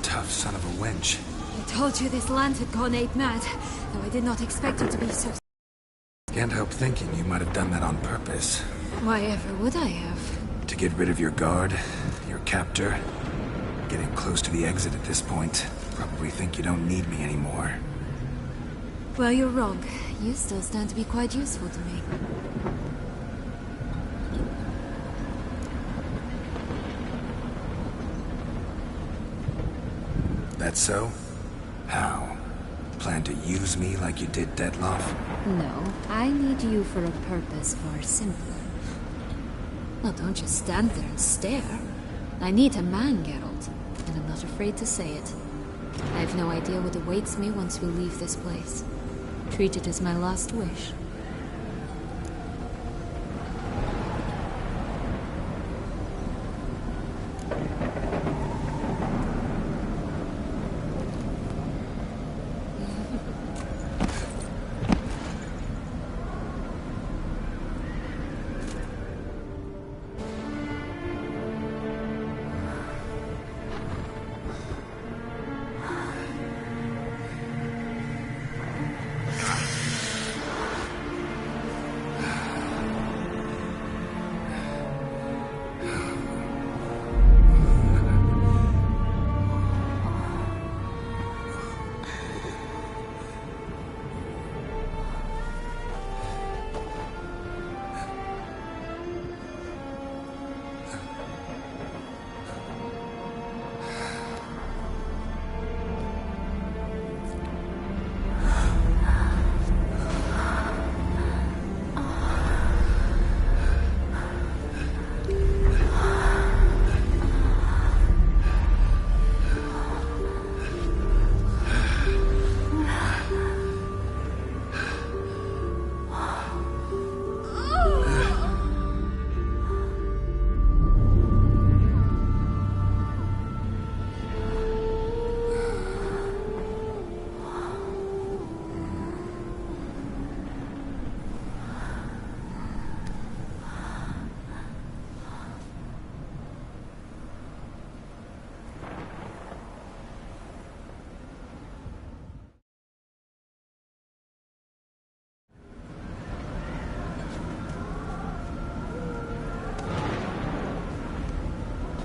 tough son of a wench. I told you this land had gone ape mad, though I did not expect it to be so... Can't help thinking you might have done that on purpose. Why ever would I have? To get rid of your guard, your captor. Getting close to the exit at this point. Probably think you don't need me anymore. Well, you're wrong. You still stand to be quite useful to me. That so? How? Plan to use me like you did Detloff? No, I need you for a purpose far simpler. Well, don't just stand there and stare. I need a man, Geralt, and I'm not afraid to say it. I have no idea what awaits me once we leave this place. Treat it as my last wish.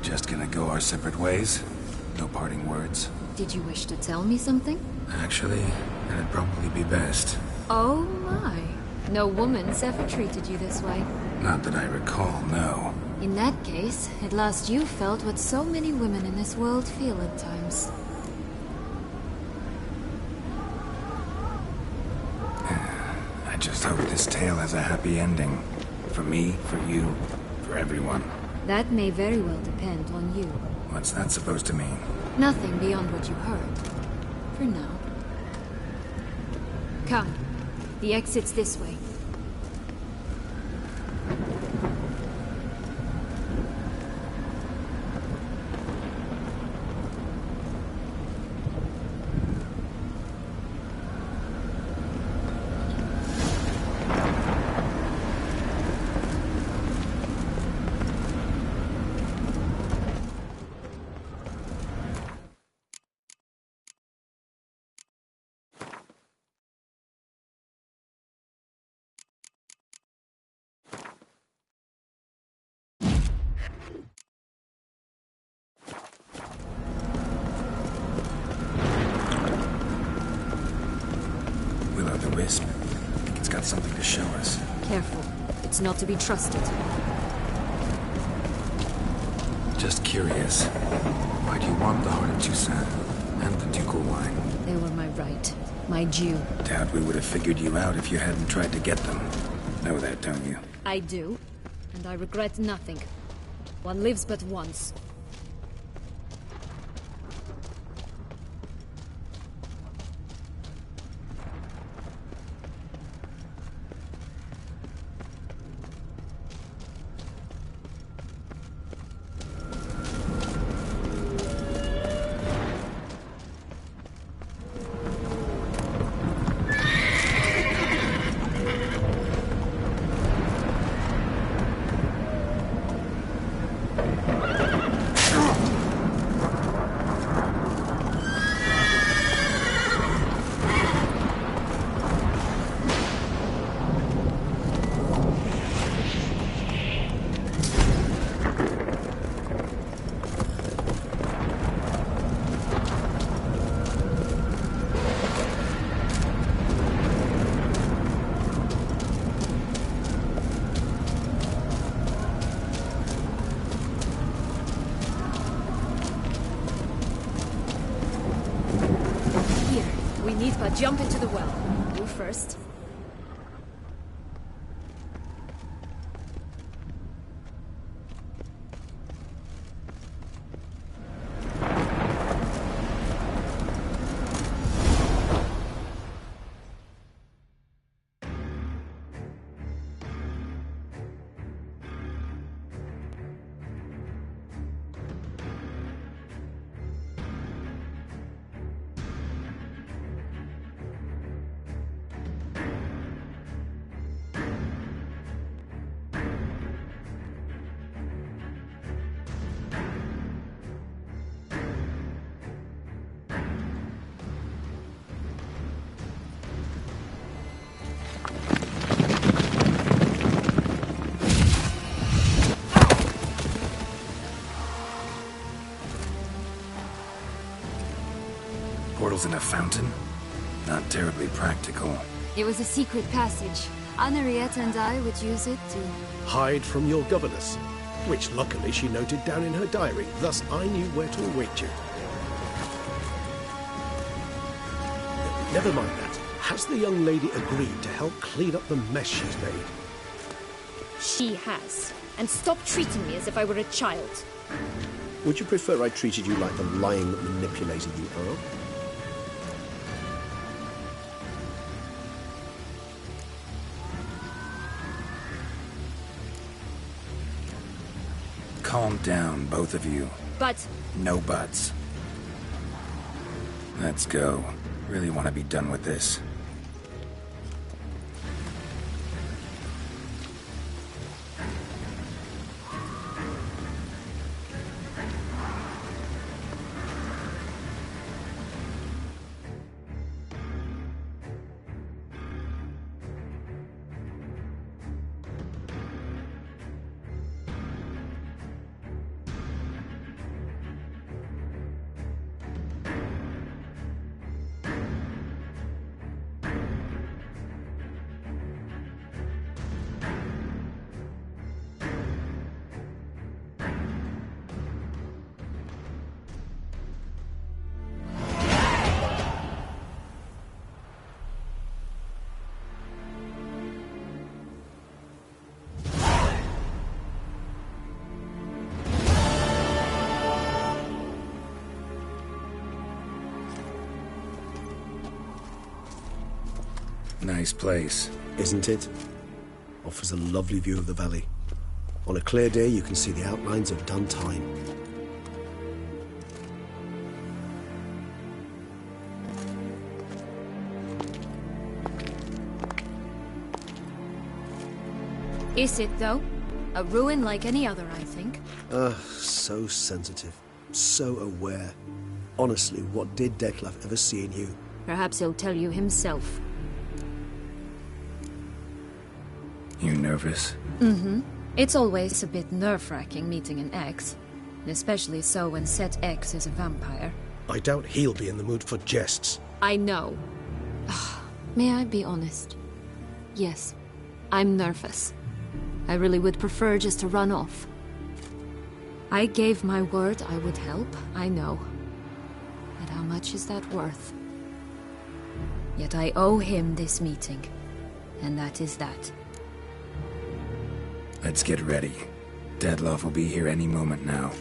Just gonna go our separate ways? No parting words? Did you wish to tell me something? Actually, that'd probably be best. Oh my. No woman's ever treated you this way. Not that I recall, no. In that case, at last you felt what so many women in this world feel at times. I just hope this tale has a happy ending. For me, for you, for everyone. That may very well depend on you. What's that supposed to mean? Nothing beyond what you heard. For now. Come. The exit's this way. Wisp. I think it's got something to show us. Careful. It's not to be trusted. Just curious. Why do you want the Heart of Toussaint and the ducal wine? They were my right. My due. Doubt we would have figured you out if you hadn't tried to get them. Know that, don't you? I do. And I regret nothing. One lives but once. jump into the well. You first. Portals in a fountain? Not terribly practical. It was a secret passage. Henriette and I would use it to... hide from your governess, which luckily she noted down in her diary, thus I knew where to await you. Never mind that. Has the young lady agreed to help clean up the mess she's made? She has. And stop treating me as if I were a child. Would you prefer I treated you like the lying manipulator you are? Calm down, both of you. But... No buts. Let's go. Really want to be done with this. Nice place. Isn't it? Offers a lovely view of the valley. On a clear day, you can see the outlines of done time. Is it, though? A ruin like any other, I think. So sensitive. So aware. Honestly, what did Detlef ever see in you? Perhaps he'll tell you himself. You nervous? Mm-hmm. It's always a bit nerve-wracking meeting an ex. Especially so when said ex is a vampire. I doubt he'll be in the mood for jests. I know. May I be honest? Yes, I'm nervous. I really would prefer just to run off. I gave my word I would help, I know. But how much is that worth? Yet I owe him this meeting. And that is that. Let's get ready. Detlef will be here any moment now.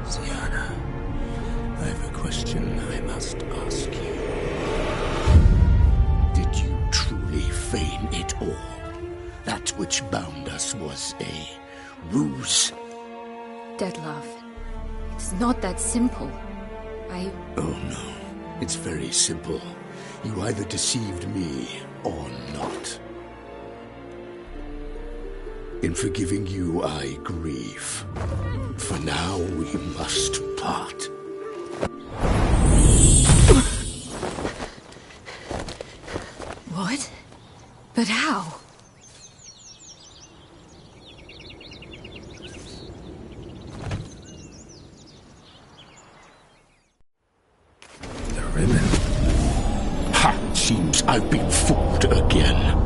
Sienna, I have a question I must ask you. Did you truly feign it all? That which bound us was a ruse? Detlef, it's not that simple. Oh no, it's very simple. You either deceived me or not. In forgiving you, I grieve. For now, we must part. What? But how? The ribbon. Ha! Seems I've been fooled again.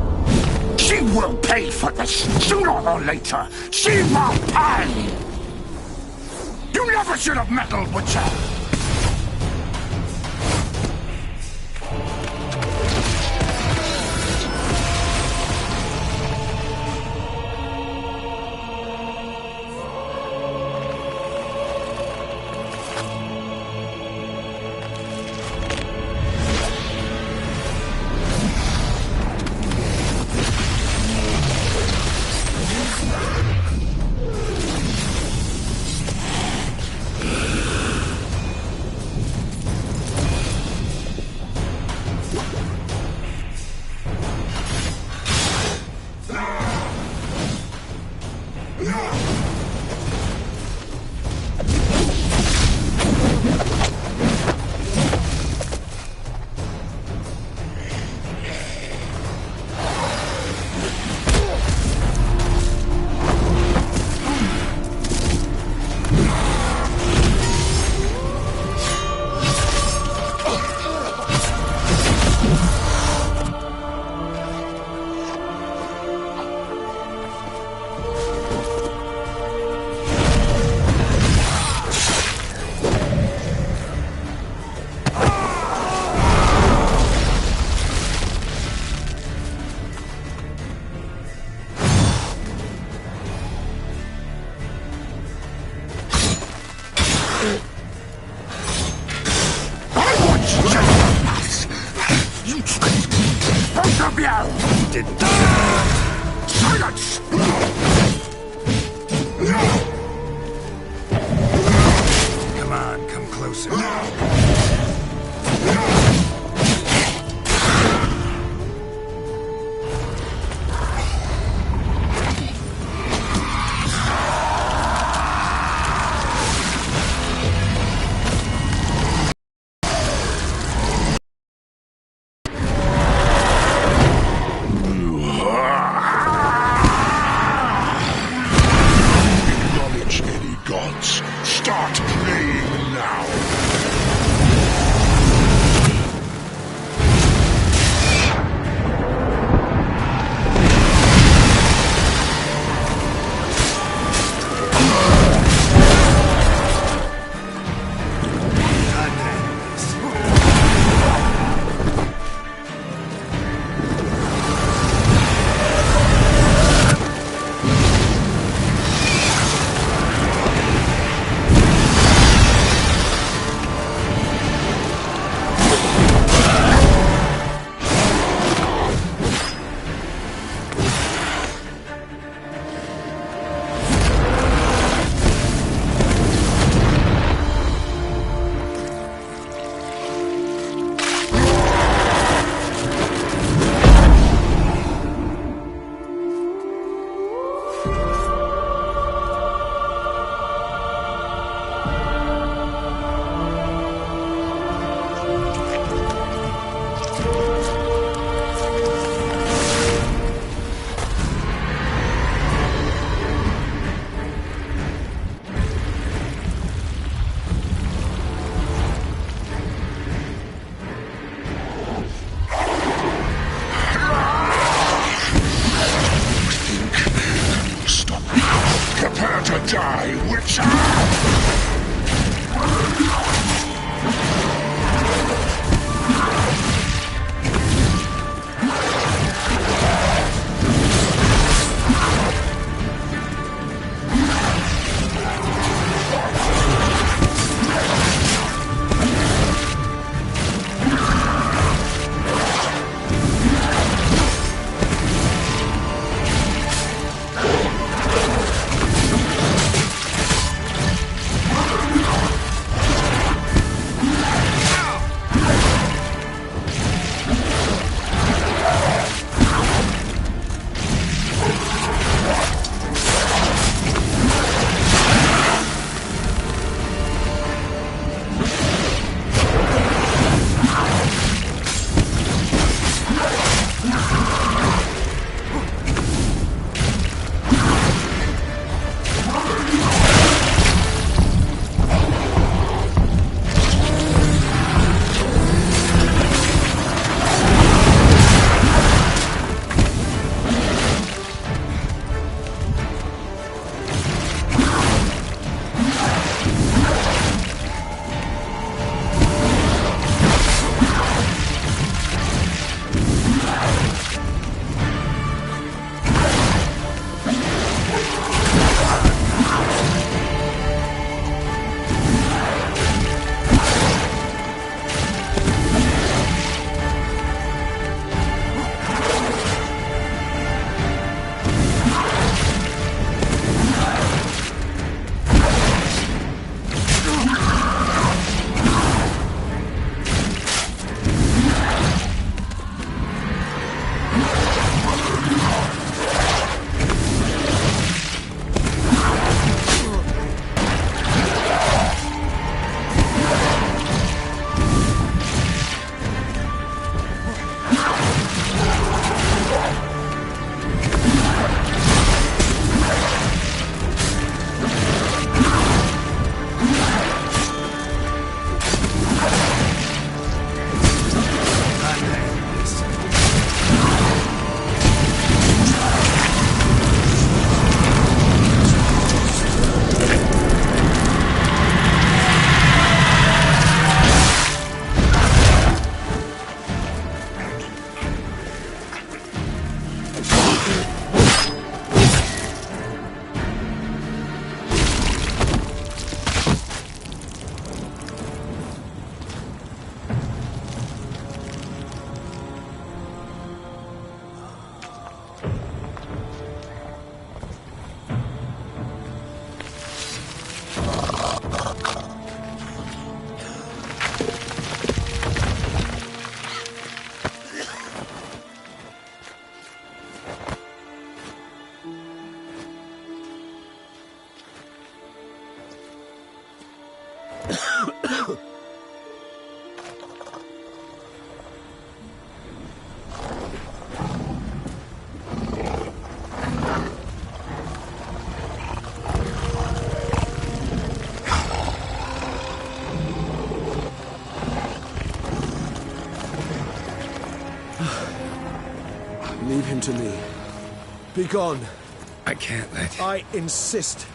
She will pay for this, sooner or later. She will pay! You never should have meddled with her! Silence! Come on, come closer. Acknowledge any gods. Start playing now. Leave him to me. Be gone. I can't let... I insist.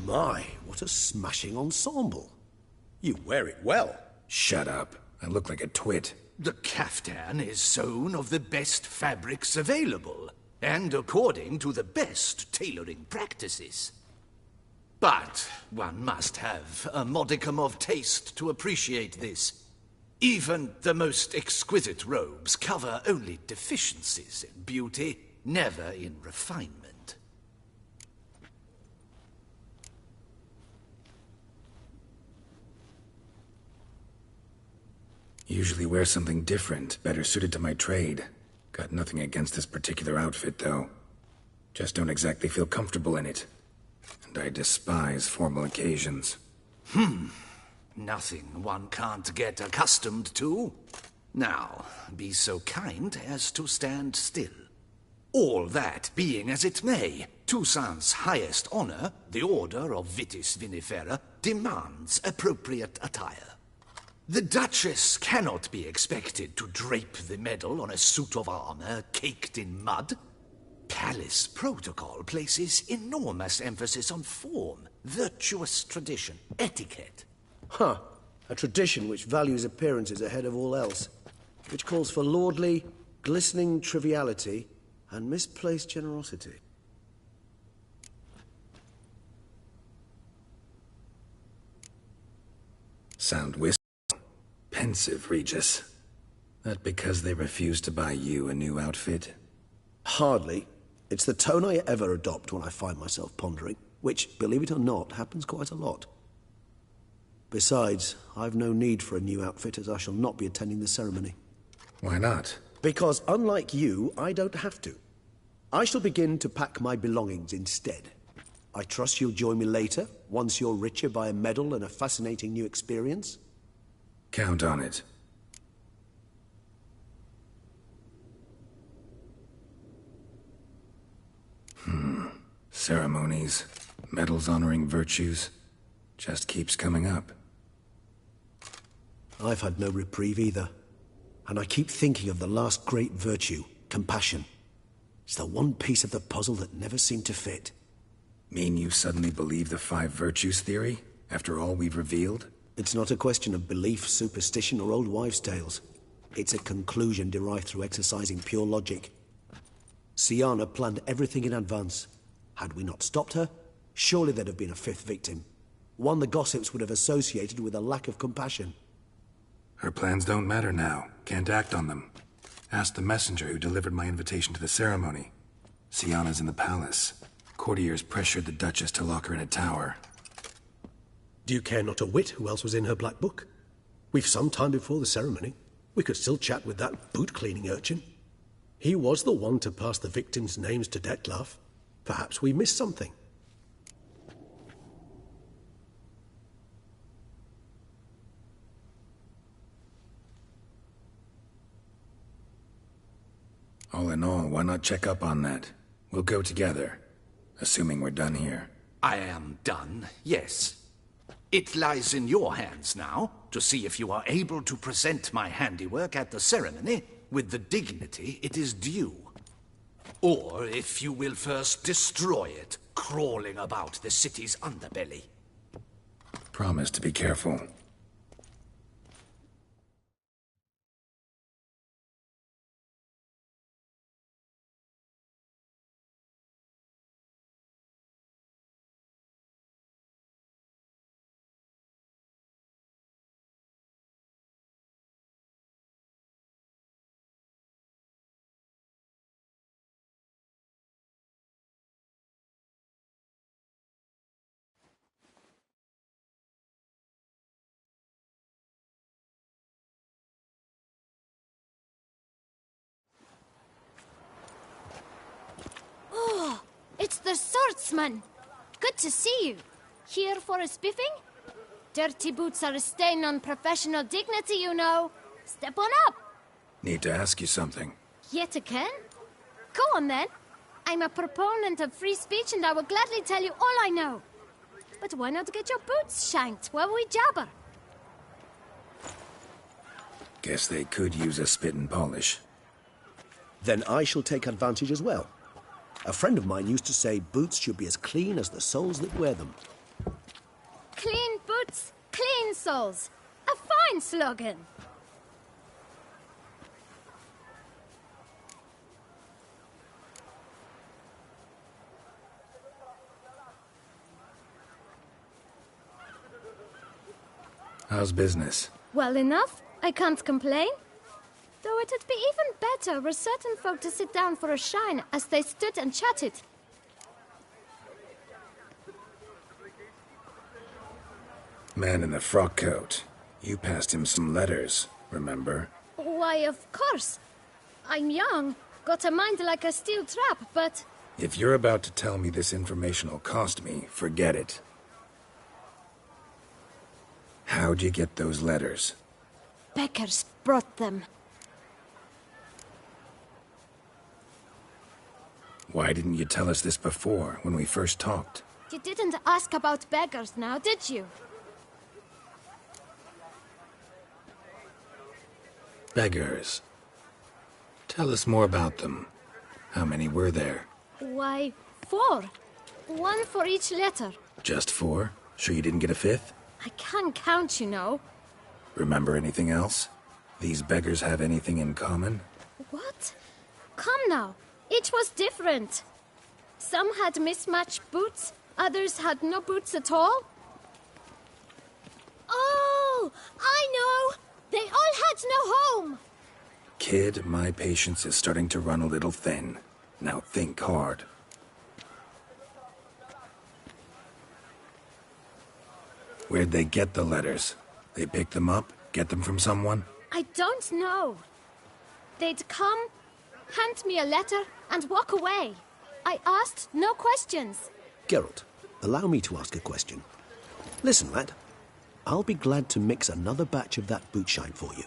My, what a smashing ensemble. You wear it well. Shut up. I look like a twit. The caftan is sewn of the best fabrics available, and according to the best tailoring practices. But one must have a modicum of taste to appreciate this. Even the most exquisite robes cover only deficiencies in beauty, never in refinement. Usually wear something different, better suited to my trade. Got nothing against this particular outfit, though. Just don't exactly feel comfortable in it. And I despise formal occasions. Nothing one can't get accustomed to. Now, be so kind as to stand still. All that being as it may, Toussaint's highest honor, the Order of Vitis Vinifera, demands appropriate attire. The Duchess cannot be expected to drape the medal on a suit of armor caked in mud. Palace protocol places enormous emphasis on form, virtuous tradition, etiquette. Huh. A tradition which values appearances ahead of all else. Which calls for lordly, glistening triviality and misplaced generosity. Sound wistful. Pensive, Regis. That because they refuse to buy you a new outfit? Hardly. It's the tone I ever adopt when I find myself pondering, which, believe it or not, happens quite a lot. Besides, I've no need for a new outfit as I shall not be attending the ceremony. Why not? Because unlike you, I don't have to. I shall begin to pack my belongings instead. I trust you'll join me later, once you're richer by a medal and a fascinating new experience. Count on it. Ceremonies, medals honoring virtues, just keeps coming up. I've had no reprieve either. And I keep thinking of the last great virtue, compassion. It's the one piece of the puzzle that never seemed to fit. Mean you suddenly believe the 5 virtues theory, after all we've revealed? It's not a question of belief, superstition, or old wives' tales. It's a conclusion derived through exercising pure logic. Siana planned everything in advance. Had we not stopped her, surely there'd have been a 5th victim. One the gossips would have associated with a lack of compassion. Her plans don't matter now. Can't act on them. Ask the messenger who delivered my invitation to the ceremony. Sienna's in the palace. Courtiers pressured the Duchess to lock her in a tower. Do you care not a whit who else was in her black book? We've some time before the ceremony. We could still chat with that boot-cleaning urchin. He was the one to pass the victims' names to Dettlaff. Perhaps we missed something. All in all, why not check up on that? We'll go together, assuming we're done here. I am done, yes. It lies in your hands now to see if you are able to present my handiwork at the ceremony with the dignity it is due. Or if you will first destroy it, crawling about the city's underbelly. Promise to be careful. It's the swordsman. Good to see you. Here for a spiffing? Dirty boots are a stain on professional dignity, you know. Step on up. Need to ask you something. Yet again? Go on then. I'm a proponent of free speech and I will gladly tell you all I know. But why not get your boots shanked while we jabber? Guess they could use a spit and polish. Then I shall take advantage as well. A friend of mine used to say boots should be as clean as the soles that wear them. Clean boots, clean soles. A fine slogan. How's business? Well enough. I can't complain. Though it'd be even better were certain folk to sit down for a shine as they stood and chatted. Man in the frock coat. You passed him some letters, remember? Why, of course. I'm young, got a mind like a steel trap, but... If you're about to tell me this information will cost me, forget it. How'd you get those letters? Beggars brought them. Why didn't you tell us this before, when we first talked? You didn't ask about beggars now, did you? Beggars. Tell us more about them. How many were there? Why, 4. 1 for each letter. Just 4? Sure you didn't get a 5th? I can't count, you know. Remember anything else? These beggars have anything in common? What? Come now. Each was different. Some had mismatched boots, others had no boots at all. Oh, I know! They all had no home! Kid, my patience is starting to run a little thin. Now think hard. Where'd they get the letters? They pick them up? Get them from someone? I don't know. They'd come, hand me a letter, and walk away. I asked no questions. Geralt, allow me to ask a question. Listen, lad. I'll be glad to mix another batch of that bootshine for you.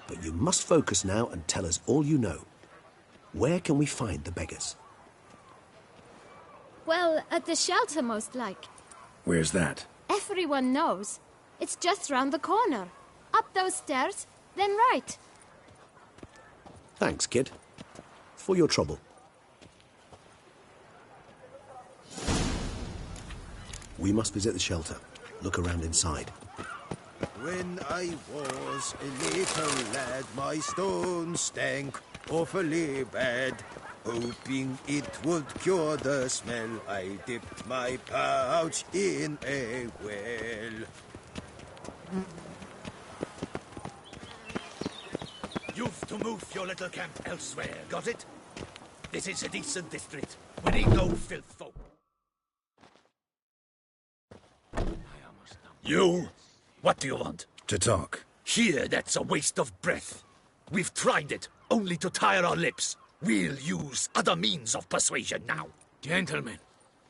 But you must focus now and tell us all you know. Where can we find the beggars? Well, at the shelter, most like. Where's that? Everyone knows. It's just round the corner. Up those stairs, then right. Thanks, kid. For your trouble. We must visit the shelter. Look around inside. When I was a little lad, my stones stank awfully bad. Hoping it would cure the smell, I dipped my pouch in a well. You've to move your little camp elsewhere, got it? This is a decent district. We need no filth folk. You? What do you want? To talk. Here, that's a waste of breath. We've tried it, only to tire our lips. We'll use other means of persuasion now. Gentlemen,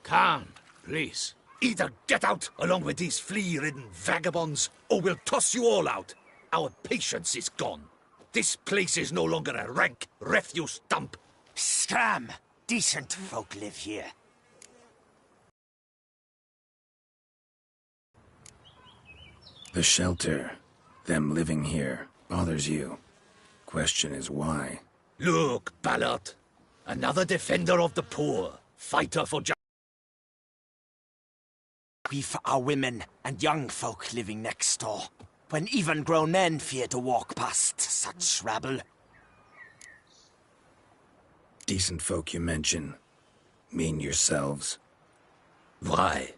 calm, please. Either get out along with these flea-ridden vagabonds, or we'll toss you all out. Our patience is gone. This place is no longer a rank refuse dump. Scram! Decent folk live here. The shelter, them living here, bothers you. Question is why. Look, Ballard. Another defender of the poor. Fighter for justice. We've our women and young folk living next door, when even grown men fear to walk past such rabble. Decent folk you mention. Mean yourselves? Why?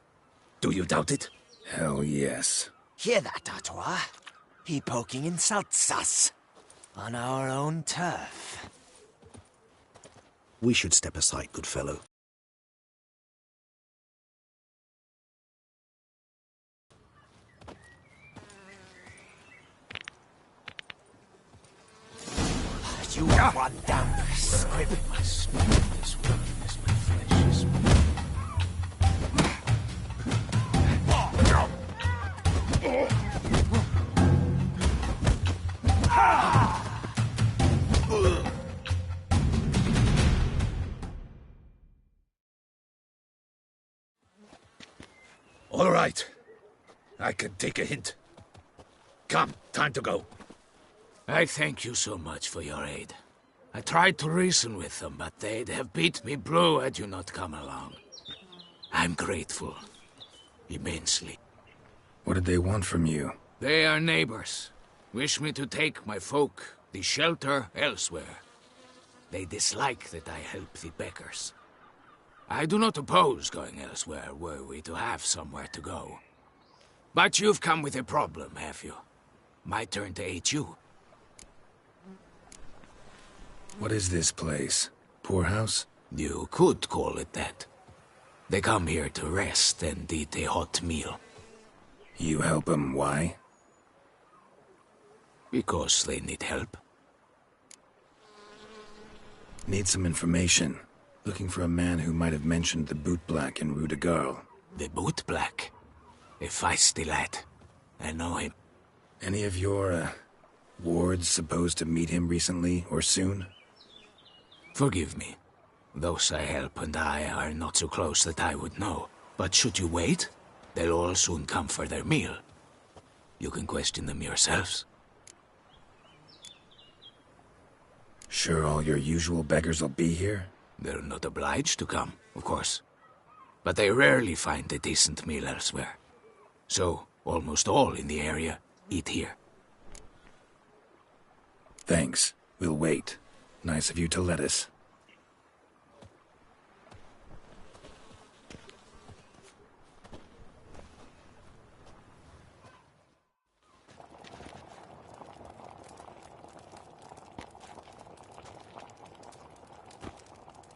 Do you doubt it? Hell yes. Hear that, Artois? He poking insults us. On our own turf. We should step aside, good fellow. You one damp squib. My spirit is willing as my flesh is weak. All right. I can take a hint. Come, time to go. I thank you so much for your aid. I tried to reason with them, but they'd have beat me blue had you not come along. I'm grateful. Immensely. What did they want from you? They are neighbors. Wish me to take my folk, the shelter, elsewhere. They dislike that I help the beggars. I do not oppose going elsewhere, were we to have somewhere to go. But you've come with a problem, have you? My turn to aid you. What is this place? Poorhouse? You could call it that. They come here to rest and eat a hot meal. You help them, why? Because they need help. Need some information. Looking for a man who might have mentioned the boot black in Rue de Garl. The boot black? A feisty lad. I know him. Any of your, wards supposed to meet him recently or soon? Forgive me. Those I help and I are not so close that I would know. But should you wait, they'll all soon come for their meal. You can question them yourselves. Sure all your usual beggars will be here? They're not obliged to come, of course. But they rarely find a decent meal elsewhere. So, almost all in the area eat here. Thanks. We'll wait. Nice of you to let us.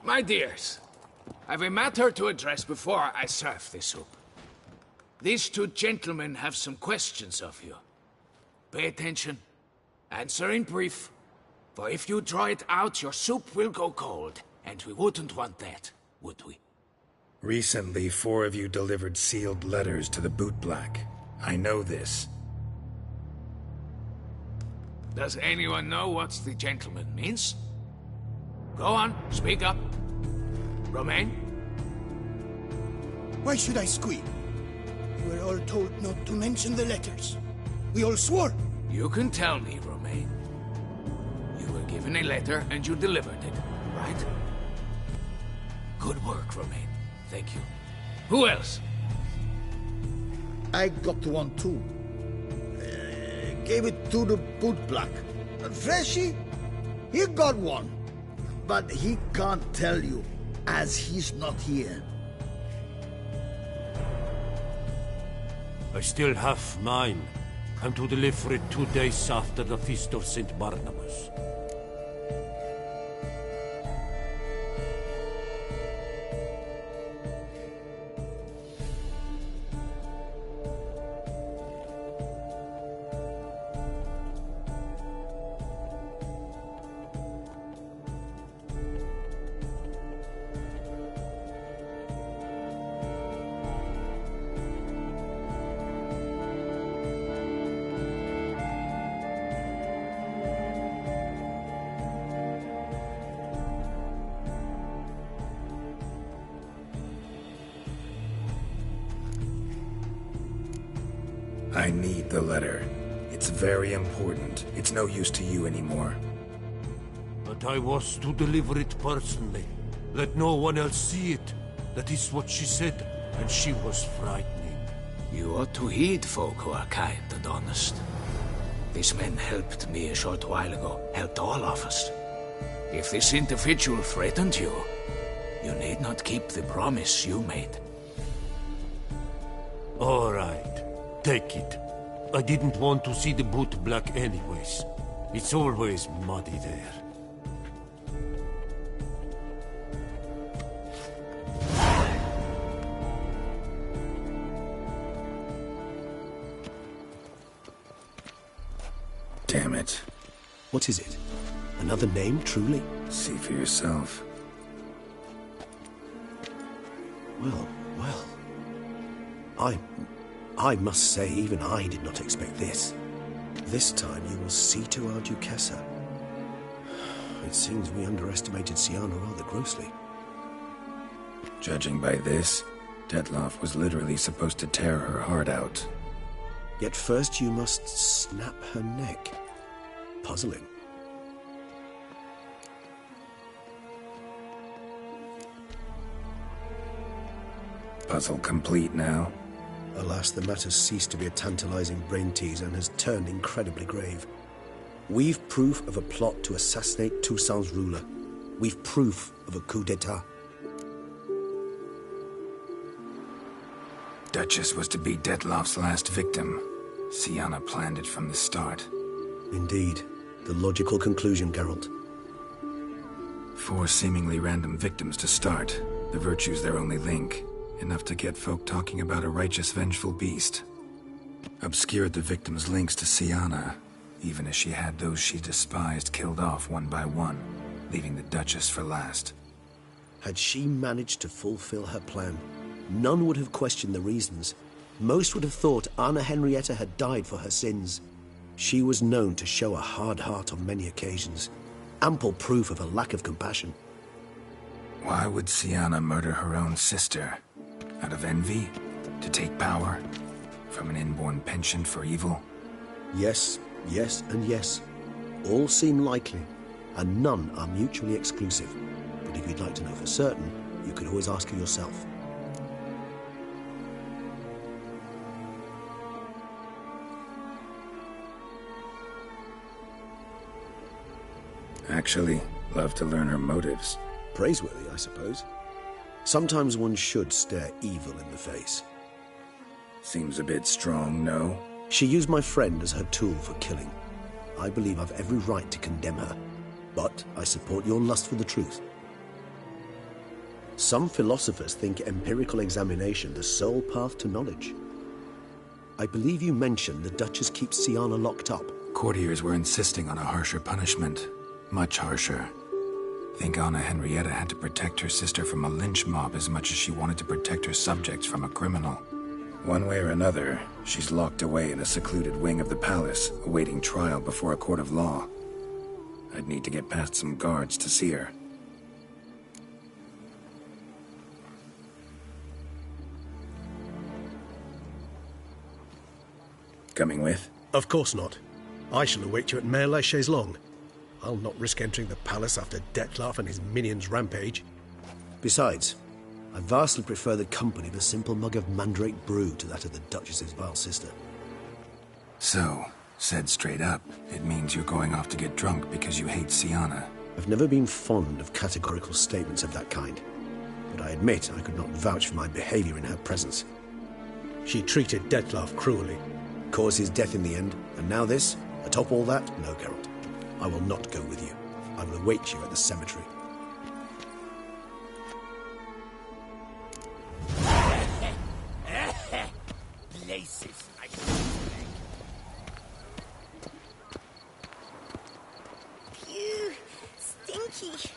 My dears, I've a matter to address before I serve the soup. These two gentlemen have some questions of you. Pay attention. Answer in brief. For if you draw it out, your soup will go cold. And we wouldn't want that, would we? Recently, 4 of you delivered sealed letters to the boot black. I know this. Does anyone know what the gentleman means? Go on, speak up. Romain? Why should I squeal? We were all told not to mention the letters. We all swore. You can tell me, Romain. You were given a letter and you delivered it, right? Good work, Romain. Thank you. Who else? I got one too. Gave it to the boot black. Freshy, he got one. but he can't tell you, as he's not here. I still have mine. I'm to deliver it 2 days after the Feast of St. Barnabas. I need the letter. It's very important. It's no use to you anymore. But I was to deliver it personally. Let no one else see it. That is what she said, and she was frightening. You ought to heed folk who are kind and honest. These men helped me a short while ago, helped all of us. If this individual threatened you, you need not keep the promise you made. All right. Take it. I didn't want to see the boot black anyways. It's always muddy there. Damn it. What is it? Another name, truly? See for yourself. Well. I must say, even I did not expect this. This time you will see to our Duchessa. It seems we underestimated Siana rather grossly. Judging by this, Detloff was literally supposed to tear her heart out. Yet first you must snap her neck. Puzzling. Puzzle complete now. Alas, the matter's ceased to be a tantalizing brain tease and has turned incredibly grave. We've proof of a plot to assassinate Toussaint's ruler. We've proof of a coup d'etat. Duchess was to be Detloff's last victim. Siana planned it from the start. Indeed. The logical conclusion, Geralt. 4 seemingly random victims to start. The virtue's their only link. Enough to get folk talking about a righteous, vengeful beast. Obscured the victims' links to Siana, even as she had those she despised killed off one by one, leaving the Duchess for last. Had she managed to fulfill her plan, none would have questioned the reasons. Most would have thought Anna Henrietta had died for her sins. She was known to show a hard heart on many occasions. Ample proof of a lack of compassion. Why would Siana murder her own sister? Out of envy? To take power? From an inborn penchant for evil? Yes, and yes. All seem likely, and none are mutually exclusive. But if you'd like to know for certain, you could always ask her yourself. Actually, love to learn her motives. Praiseworthy, I suppose. Sometimes one should stare evil in the face. Seems a bit strong, no? She used my friend as her tool for killing. I believe I've every right to condemn her, but I support your lust for the truth. Some philosophers think empirical examination the sole path to knowledge. I believe you mentioned the Duchess keeps Siana locked up. Courtiers were insisting on a harsher punishment. Much harsher. Think Anna Henrietta had to protect her sister from a lynch mob as much as she wanted to protect her subjects from a criminal. One way or another, she's locked away in a secluded wing of the palace, awaiting trial before a court of law. I'd need to get past some guards to see her. Coming with? Of course not. I shall await you at Mare la Chaise-Longue. I'll not risk entering the palace after Detloff and his minions rampage. Besides, I vastly prefer the company of a simple mug of mandrake brew to that of the Duchess's vile sister. So, said straight up, it means you're going off to get drunk because you hate Siana. I've never been fond of categorical statements of that kind, but I admit I could not vouch for my behavior in her presence. She treated Dettlaff cruelly, caused his death in the end, and now this? Atop all that? No, Geralt. I will not go with you. I will await you at the cemetery. Places. Phew, stinky.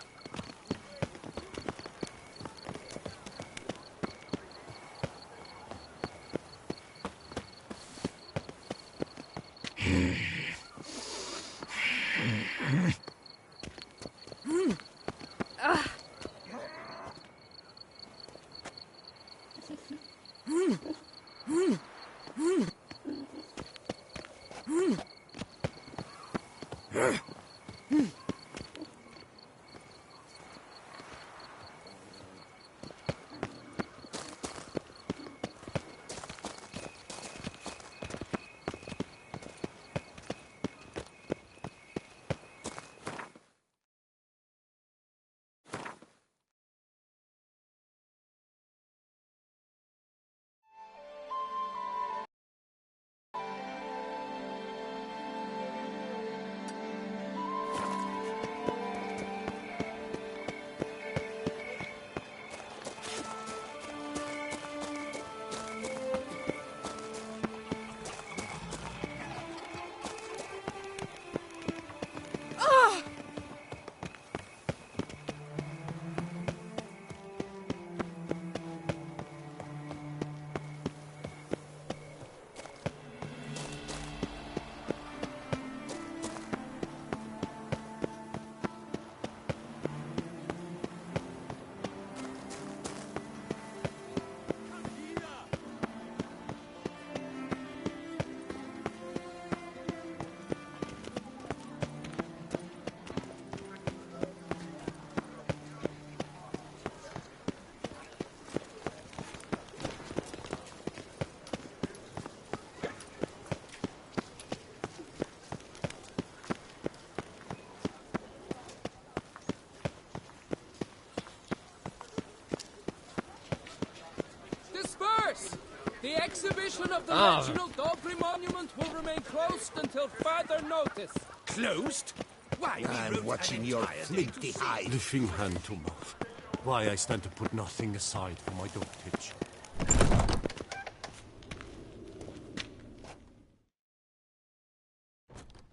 The exhibition of the National Doggery Monument will remain closed until further notice. Closed? Why? I'm watching your flinty hide. Lifting hand to mouth. Why I stand to put nothing aside for my dotage.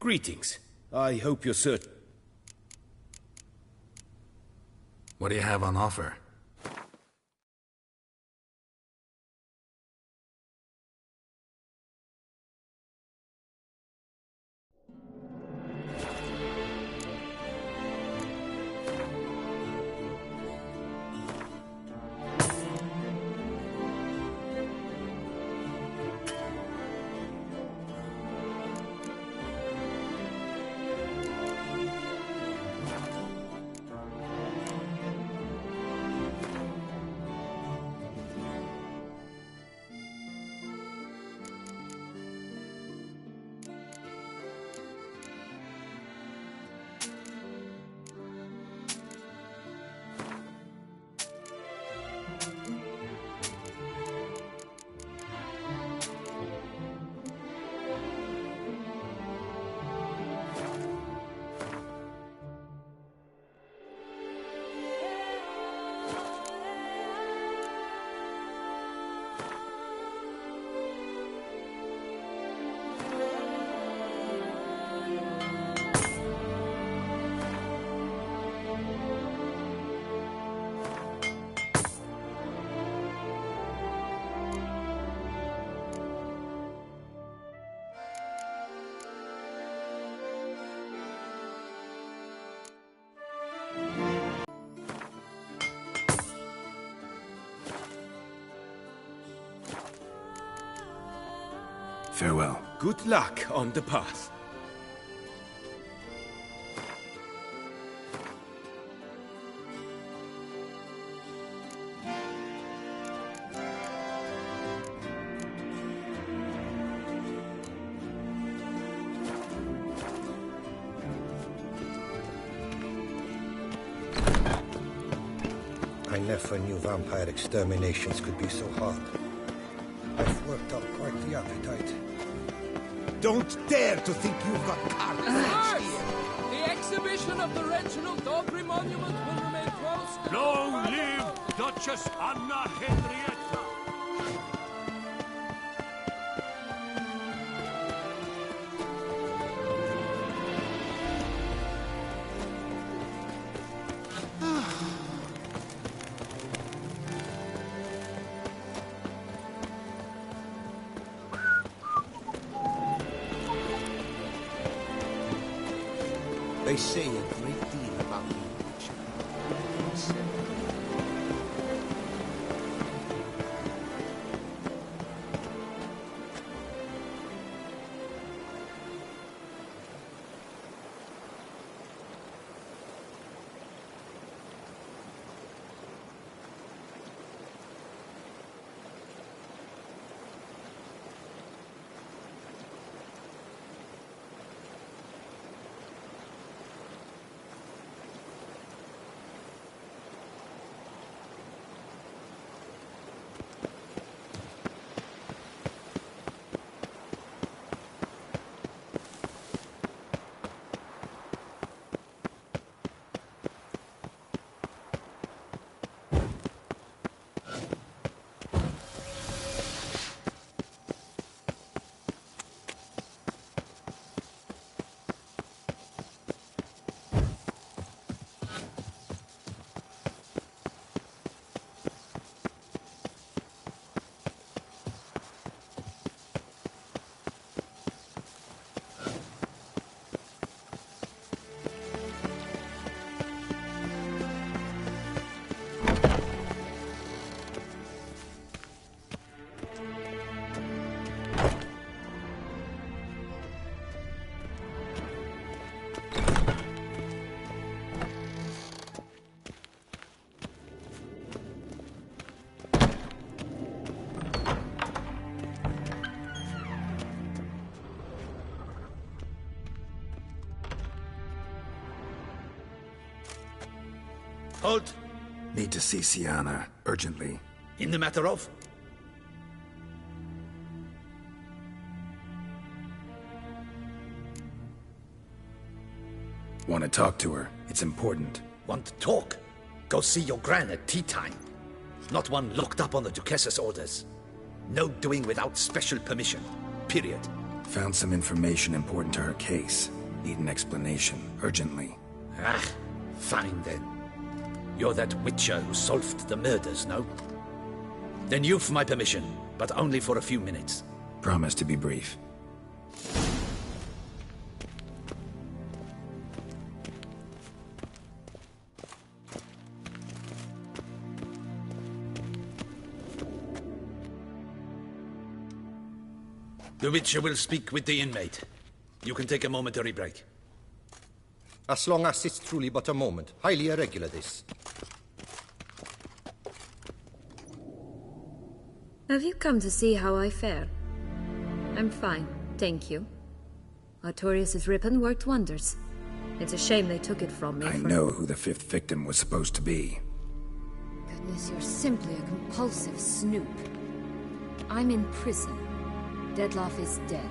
Greetings. I hope you're certain. What do you have on offer? Farewell. Good luck on the path. never knew vampire exterminations could be so hard. I've worked up quite the appetite. Don't dare to think you've got carte blanche here! The exhibition of the Reginald Daubry Monument will remain closed. Long live Duchess Anna Henrietta! They say a great deal about you, Richard. Halt! Need to see Sienna, urgently. In the matter of? Want to talk to her. It's important. Want to talk? Go see your gran at tea time. Not one locked up on the Duchess's orders. No doing without special permission. Period. Found some information important to her case. Need an explanation, urgently. Ah, fine then. You're that witcher who solved the murders, no? Then you've my permission, but only for a few minutes. Promise to be brief. The Witcher will speak with the inmate. You can take a momentary break. As long as it's truly but a moment. Highly irregular, this. Have you come to see how I fare? I'm fine, thank you. Artorius' ribbon worked wonders. It's a shame they took it from me. I know who the fifth victim was supposed to be. Goodness, you're simply a compulsive snoop. I'm in prison. Deadloff is dead.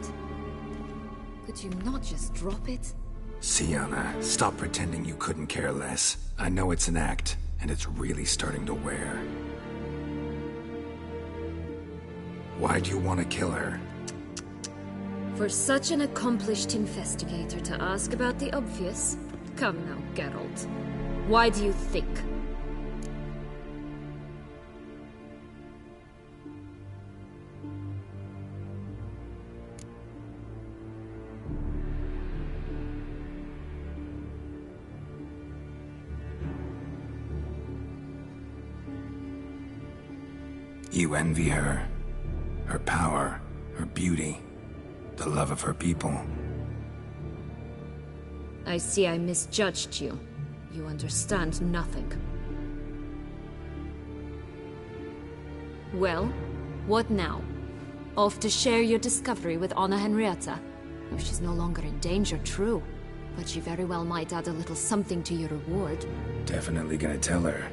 Could you not just drop it? Sienna, stop pretending you couldn't care less. I know it's an act, and it's really starting to wear. Why do you want to kill her? For such an accomplished investigator to ask about the obvious? Come now, Geralt. Why do you think? You envy her. Her power, her beauty, the love of her people. I see I misjudged you. You understand nothing. Well, what now? Off to share your discovery with Anna Henrietta? Oh, she's no longer in danger, true. But she very well might add a little something to your reward. Definitely gonna tell her.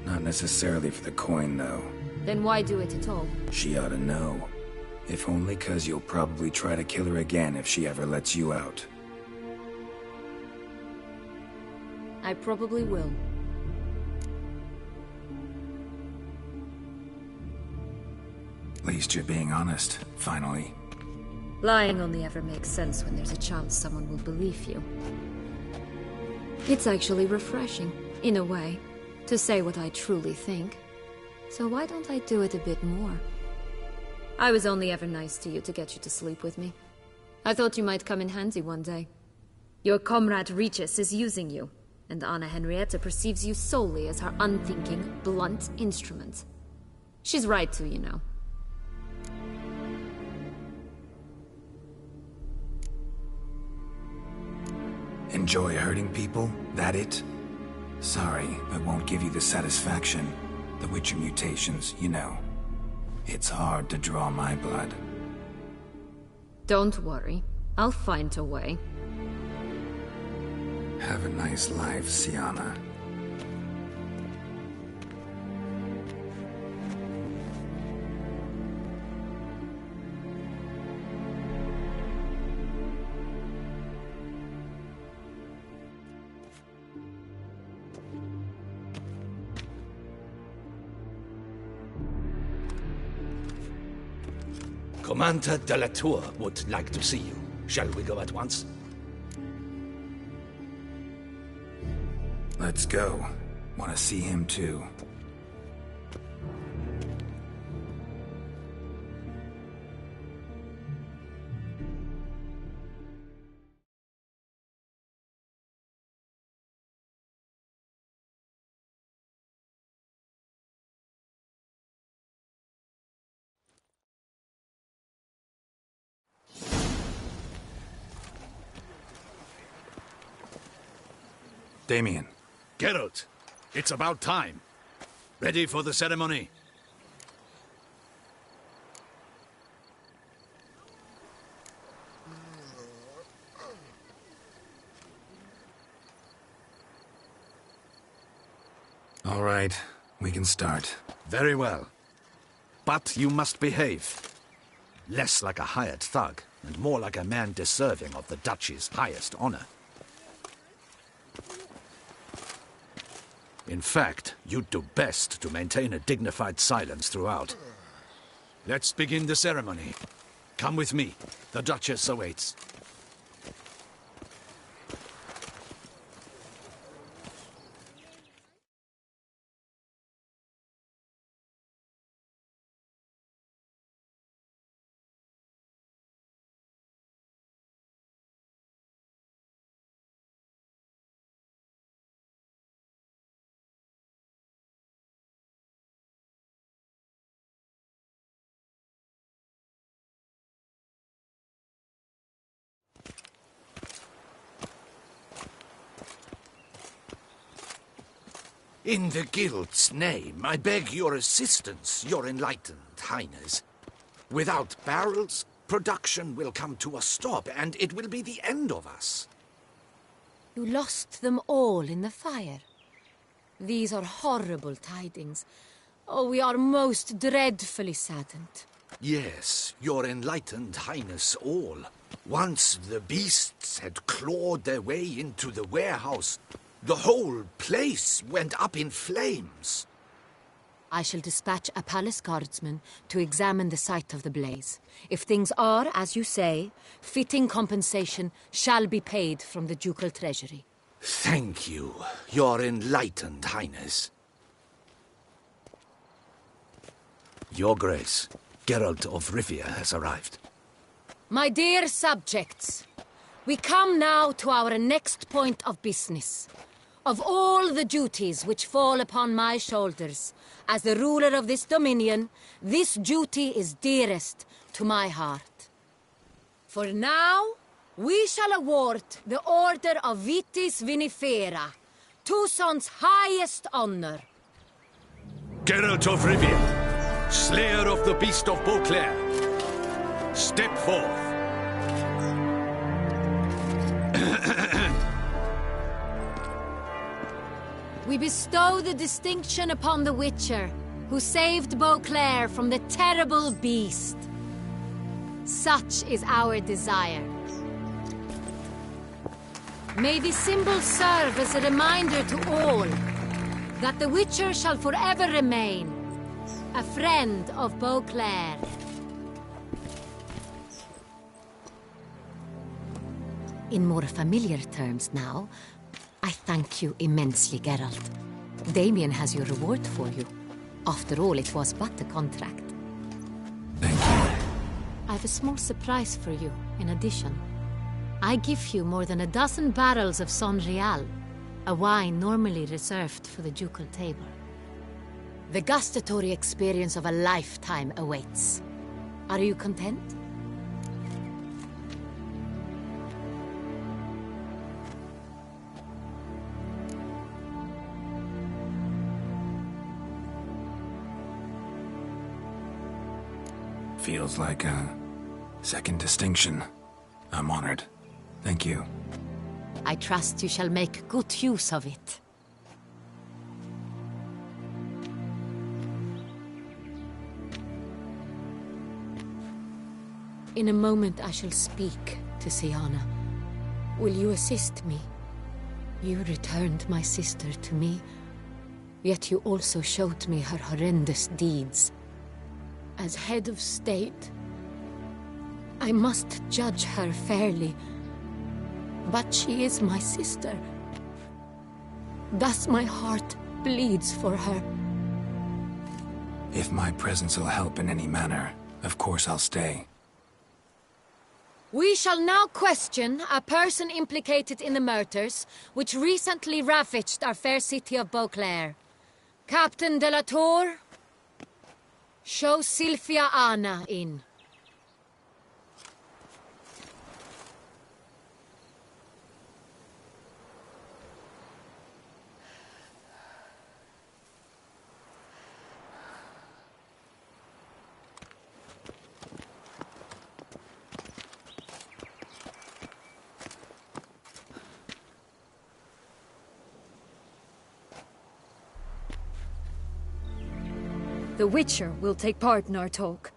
Not necessarily for the coin, though. Then why do it at all? She ought to know. If only 'cause you'll probably try to kill her again if she ever lets you out. I probably will. At least you're being honest, finally. Lying only ever makes sense when there's a chance someone will believe you. It's actually refreshing, in a way, to say what I truly think. So why don't I do it a bit more? I was only ever nice to you to get you to sleep with me. I thought you might come in handy one day. Your comrade Regis is using you, and Anna Henrietta perceives you solely as her unthinking, blunt instrument. She's right to, you know. Enjoy hurting people? That it? Sorry, but won't give you the satisfaction. The Witcher mutations, you know. It's hard to draw my blood. Don't worry. I'll find a way. Have a nice life, Sienna. Commander de la Tour would like to see you. Shall we go at once? Let's go. Want to see him too. Damien. Geralt, it's about time. Ready for the ceremony? All right, we can start. Very well. But you must behave. Less like a hired thug, and more like a man deserving of the Duchy's highest honor. In fact, you'd do best to maintain a dignified silence throughout. Let's begin the ceremony. Come with me. The Duchess awaits. In the Guild's name, I beg your assistance, your enlightened highness. Without barrels, production will come to a stop, and it will be the end of us. You lost them all in the fire. These are horrible tidings. Oh, we are most dreadfully saddened. Yes, your enlightened highness all. Once the beasts had clawed their way into the warehouse, the whole place went up in flames. I shall dispatch a palace guardsman to examine the site of the blaze. If things are, as you say, fitting compensation shall be paid from the ducal treasury. Thank you, your enlightened highness. Your Grace, Geralt of Rivia has arrived. My dear subjects, we come now to our next point of business. Of all the duties which fall upon my shoulders, as the ruler of this dominion, this duty is dearest to my heart. For now, we shall award the Order of Vitis Vinifera, Tucson's highest honor. Geralt of Rivia, slayer of the beast of Beauclair, step forth. We bestow the distinction upon the Witcher, who saved Beauclair from the terrible beast. Such is our desire. May the symbol serve as a reminder to all that the Witcher shall forever remain a friend of Beauclair. In more familiar terms now, I thank you immensely, Geralt. Damien has your reward for you. After all, it was but a contract. Thank you. I have a small surprise for you, in addition. I give you more than a dozen barrels of Sonreal, a wine normally reserved for the ducal table. The gustatory experience of a lifetime awaits. Are you content? Feels like a second distinction. I'm honored. Thank you. I trust you shall make good use of it. In a moment I shall speak to Siana. Will you assist me? You returned my sister to me, yet you also showed me her horrendous deeds. As head of state, I must judge her fairly. But she is my sister. Thus my heart bleeds for her. If my presence will help in any manner, of course I'll stay. We shall now question a person implicated in the murders which recently ravaged our fair city of Beauclair. Captain de la Tour, show Sylvia Anna in. The Witcher will take part in our talk.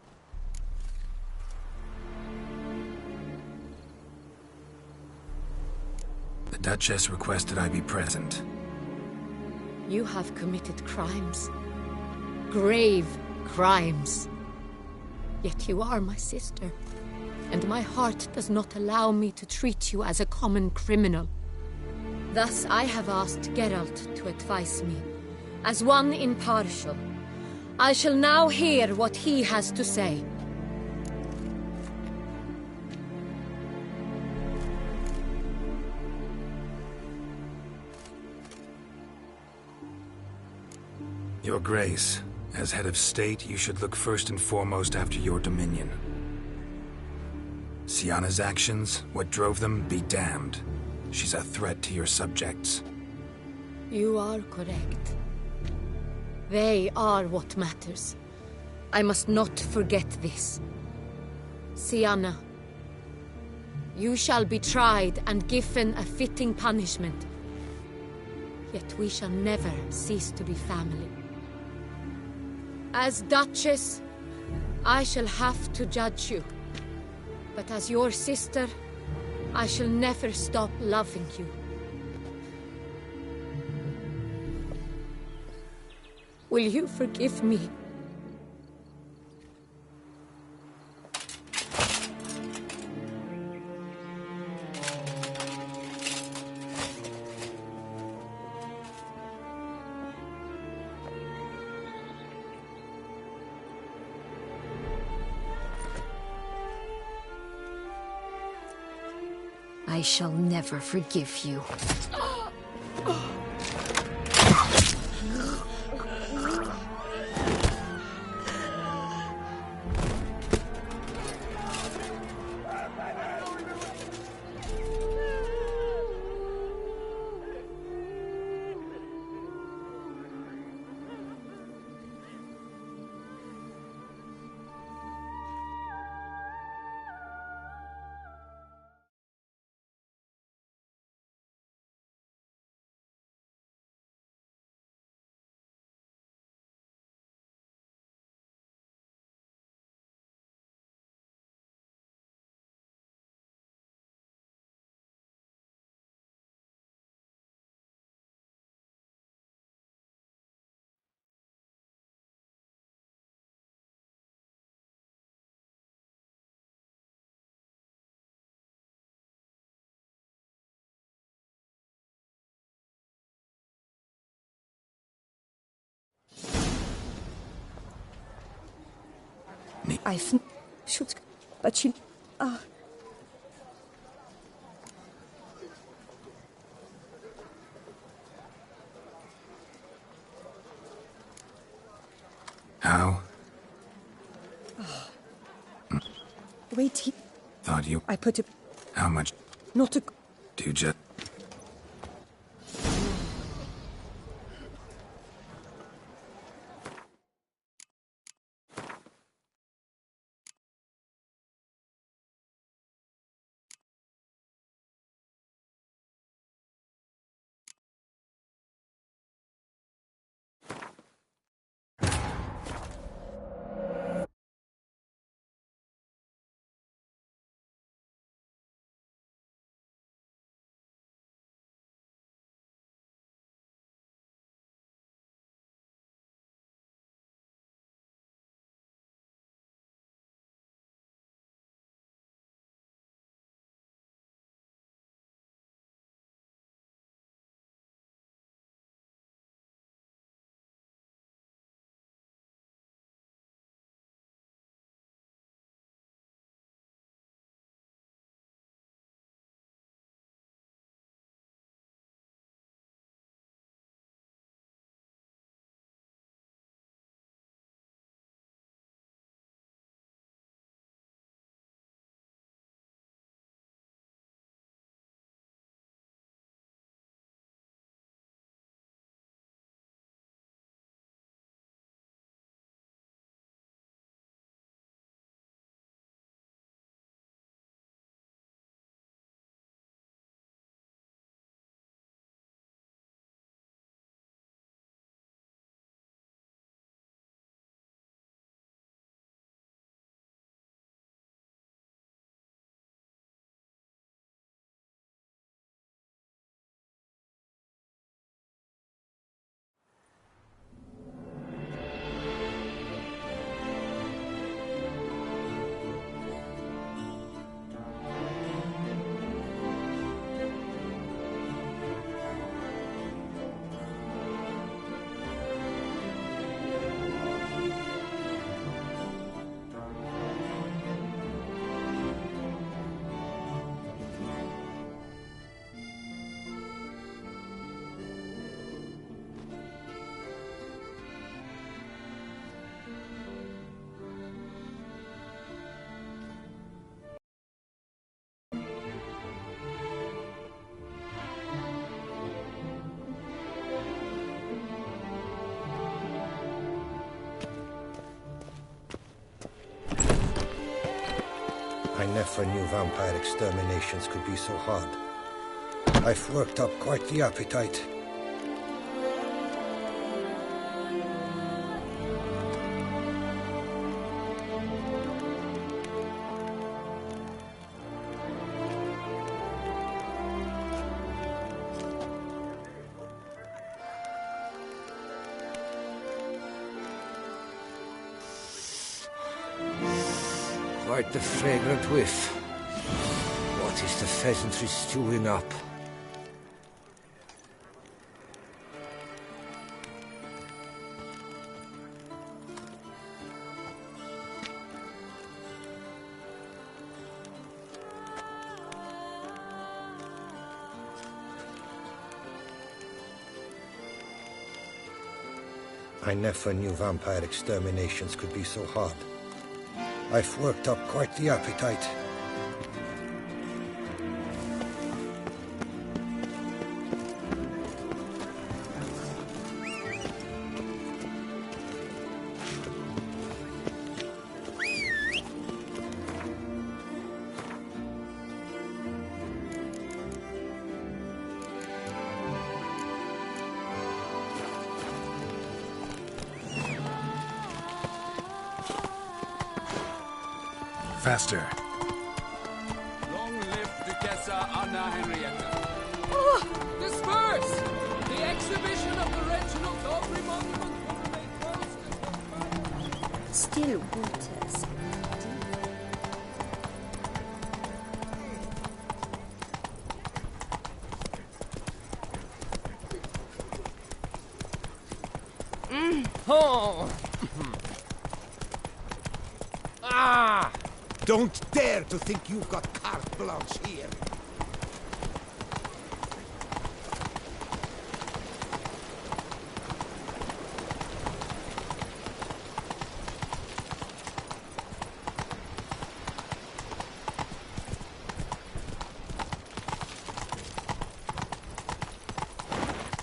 The Duchess requested I be present. You have committed crimes. Grave crimes. Yet you are my sister, and my heart does not allow me to treat you as a common criminal. Thus I have asked Geralt to advise me, as one impartial. I shall now hear what he has to say. Your Grace, as head of state, you should look first and foremost after your dominion. Siana's actions, what drove them, be damned. She's a threat to your subjects. You are correct. They are what matters. I must not forget this. Siana, you shall be tried and given a fitting punishment. Yet we shall never cease to be family. As Duchess, I shall have to judge you. But as your sister, I shall never stop loving you. Will you forgive me? I shall never forgive you. should... But she... How? Wait, Thought you... I put a... How much? Not a... Do just... I never knew vampire exterminations could be so hard. I've worked up quite the appetite. Quite the fragrant whiff. What is the pheasantry stewing up? I never knew vampire exterminations could be so hard. I've worked up quite the appetite. Faster. Long live Duchessa Anna Henrietta. Oh, disperse! The exhibition of the Reginald Aubrey monument will remain closed until... Still waters. Oh! Don't dare to think you've got carte blanche here.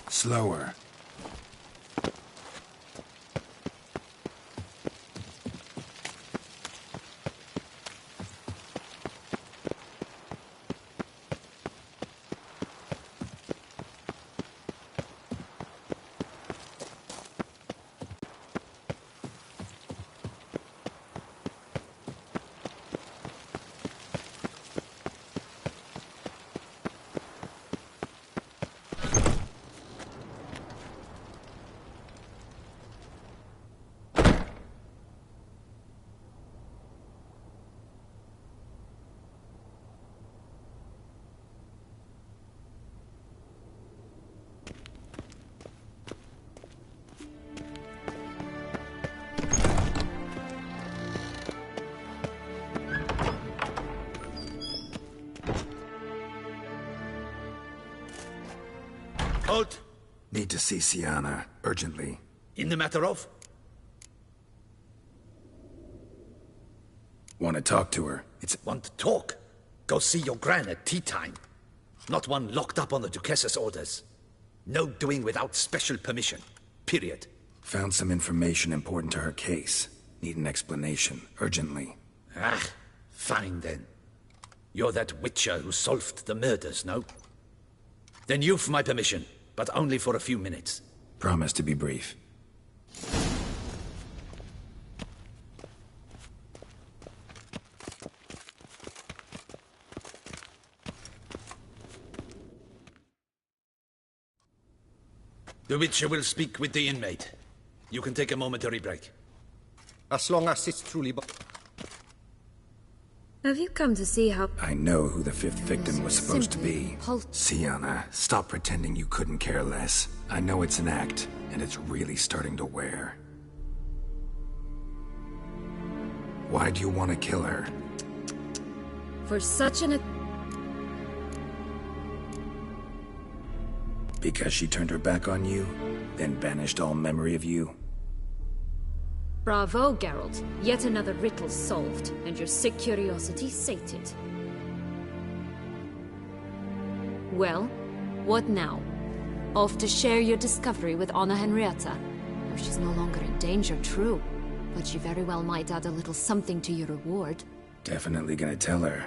Slower. Halt! Need to see Sienna, urgently. In the matter of? Want to talk to her. Want to talk? Go see your gran at tea time. Not one locked up on the Duchess's orders. No doing without special permission. Period. Found some information important to her case. Need an explanation, urgently. Ah, fine then. You're that witcher who solved the murders, no? Then you've my permission, but only for a few minutes. Promise to be brief. The Witcher will speak with the inmate. You can take a momentary break. As long as it's truly... Have you come to see how... I know who the fifth victim was supposed to be. Sienna, stop pretending you couldn't care less. I know it's an act, and it's really starting to wear. Why do you want to kill her? For such an... Because she turned her back on you, then banished all memory of you? Bravo, Geralt. Yet another riddle solved, and your sick curiosity sated. Well, what now? Off to share your discovery with Anna Henrietta? Oh, she's no longer in danger, true. But she very well might add a little something to your reward. Definitely gonna tell her.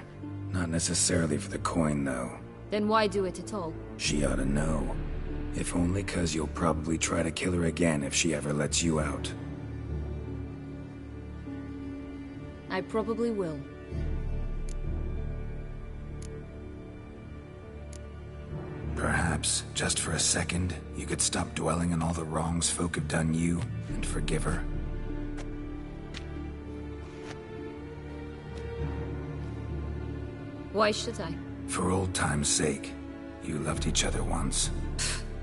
Not necessarily for the coin, though. Then why do it at all? She ought to know. If only 'cause you'll probably try to kill her again if she ever lets you out. I probably will. Perhaps, just for a second, you could stop dwelling on all the wrongs folk have done you, and forgive her. Why should I? For old time's sake. You loved each other once.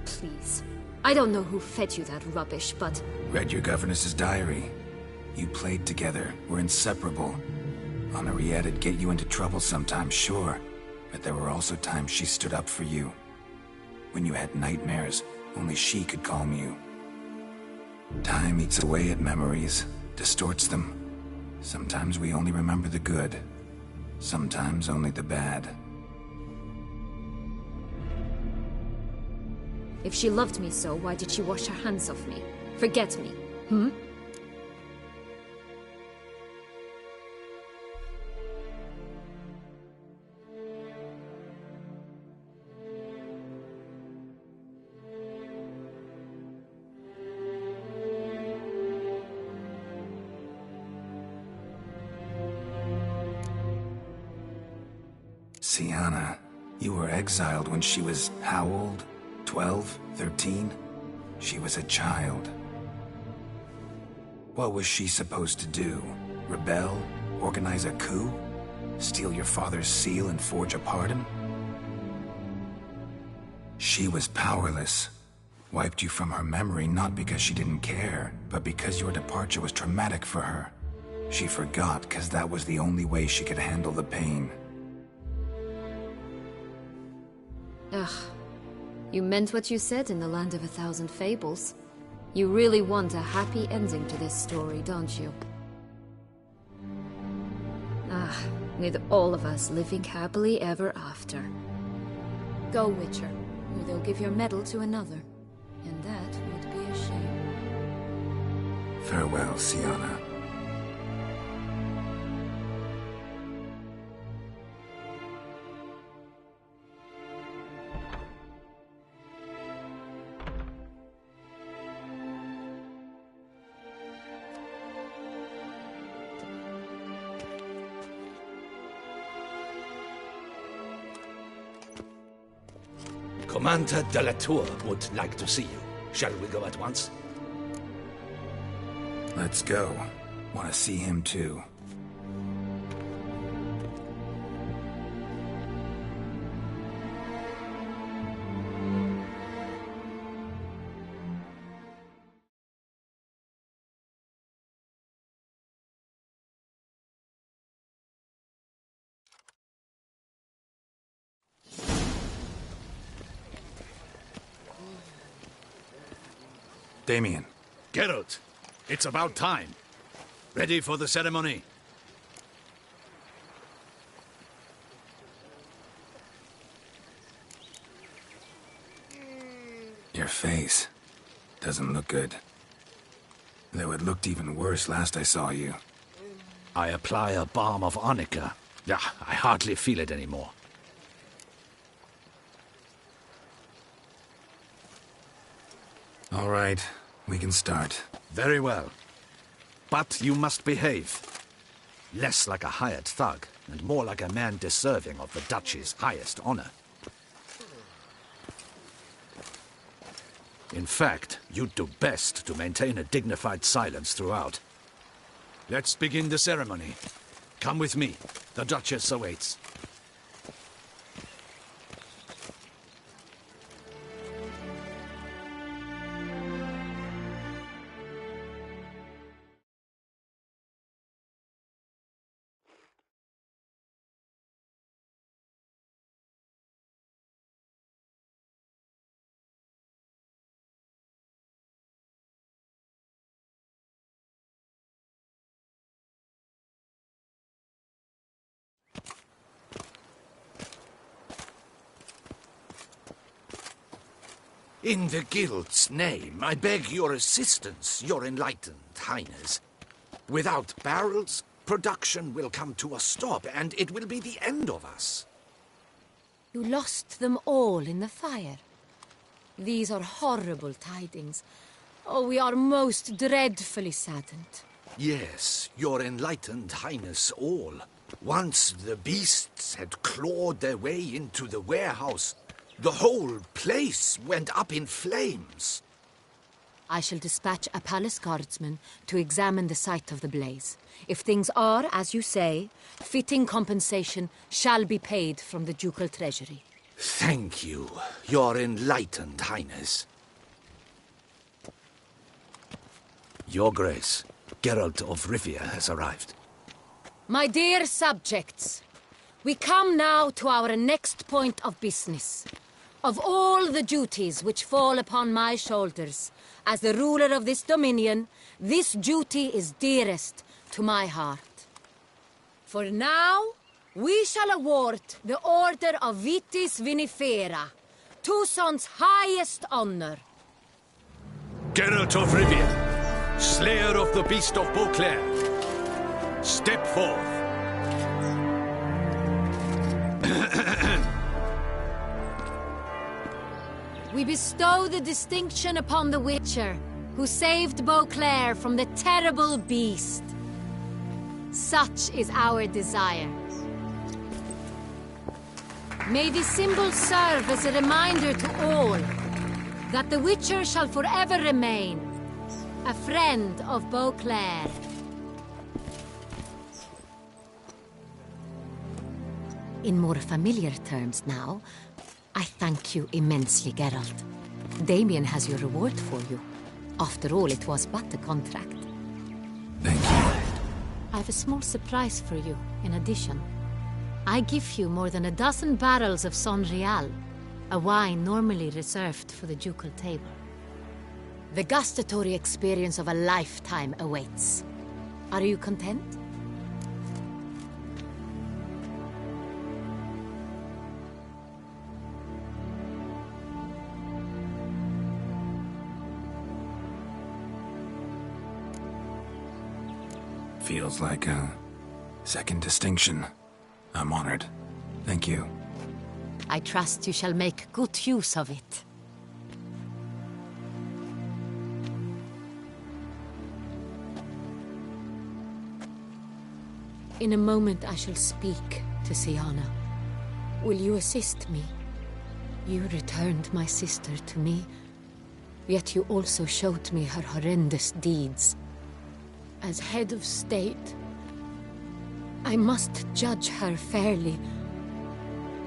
Please. I don't know who fed you that rubbish, but... Read your governess's diary. You played together, were inseparable. Henriette'd get you into trouble sometimes, sure. But there were also times she stood up for you. When you had nightmares, only she could calm you. Time eats away at memories, distorts them. Sometimes we only remember the good. Sometimes only the bad. If she loved me so, why did she wash her hands off me? Forget me, hmm? Sienna, you were exiled when she was how old? 12? 13? She was a child. What was she supposed to do? Rebel? Organize a coup? Steal your father's seal and forge a pardon? She was powerless. Wiped you from her memory not because she didn't care, but because your departure was traumatic for her. She forgot, because that was the only way she could handle the pain. Ugh. You meant what you said in the Land of 1,000 Fables. You really want a happy ending to this story, don't you? Ah, with all of us living happily ever after. Go, Witcher, or they'll give your medal to another. And that would be a shame. Farewell, Sienna. Commander de la Tour would like to see you. Shall we go at once? Let's go. Want to see him too. Damien. Geralt, it's about time. Ready for the ceremony? Your face doesn't look good. Though it looked even worse last I saw you. I apply a balm of arnica. Yeah, I hardly feel it anymore. All right, we can start. Very well. But you must behave. Less like a hired thug, and more like a man deserving of the Duchy's highest honor. In fact, you'd do best to maintain a dignified silence throughout. Let's begin the ceremony. Come with me. The Duchess awaits. In the Guild's name, I beg your assistance, your enlightened highness. Without barrels, production will come to a stop, and it will be the end of us. You lost them all in the fire. These are horrible tidings. Oh, we are most dreadfully saddened. Yes, your enlightened highness all. Once the beasts had clawed their way into the warehouse, the whole place went up in flames. I shall dispatch a palace guardsman to examine the site of the blaze. If things are, as you say, fitting compensation shall be paid from the ducal treasury. Thank you, your enlightened highness. Your Grace, Geralt of Rivia has arrived. My dear subjects, we come now to our next point of business. Of all the duties which fall upon my shoulders, as the ruler of this dominion, this duty is dearest to my heart. For now, we shall award the Order of Vitis Vinifera, Tucson's highest honor. Geralt of Rivia, slayer of the beast of Beauclair, step forth. We bestow the distinction upon the Witcher, who saved Beauclair from the terrible beast. Such is our desire. May this symbol serve as a reminder to all that the Witcher shall forever remain a friend of Beauclair. In more familiar terms now, I thank you immensely, Geralt. Damien has your reward for you. After all, it was but a contract. Thank you. I have a small surprise for you, in addition. I give you more than a dozen barrels of Son Real, a wine normally reserved for the ducal table. The gustatory experience of a lifetime awaits. Are you content? Feels like a second distinction. I'm honored. Thank you. I trust you shall make good use of it. In a moment I shall speak to Siana. Will you assist me? You returned my sister to me, yet you also showed me her horrendous deeds. As head of state, I must judge her fairly.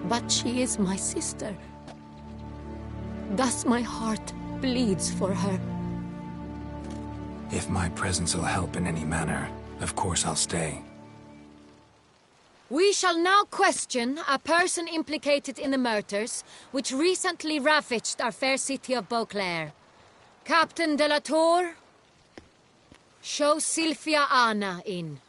But she is my sister. Thus my heart bleeds for her. If my presence will help in any manner, of course I'll stay. We shall now question a person implicated in the murders which recently ravaged our fair city of Beauclair. Captain de la Tour, show Sylvia Anna in.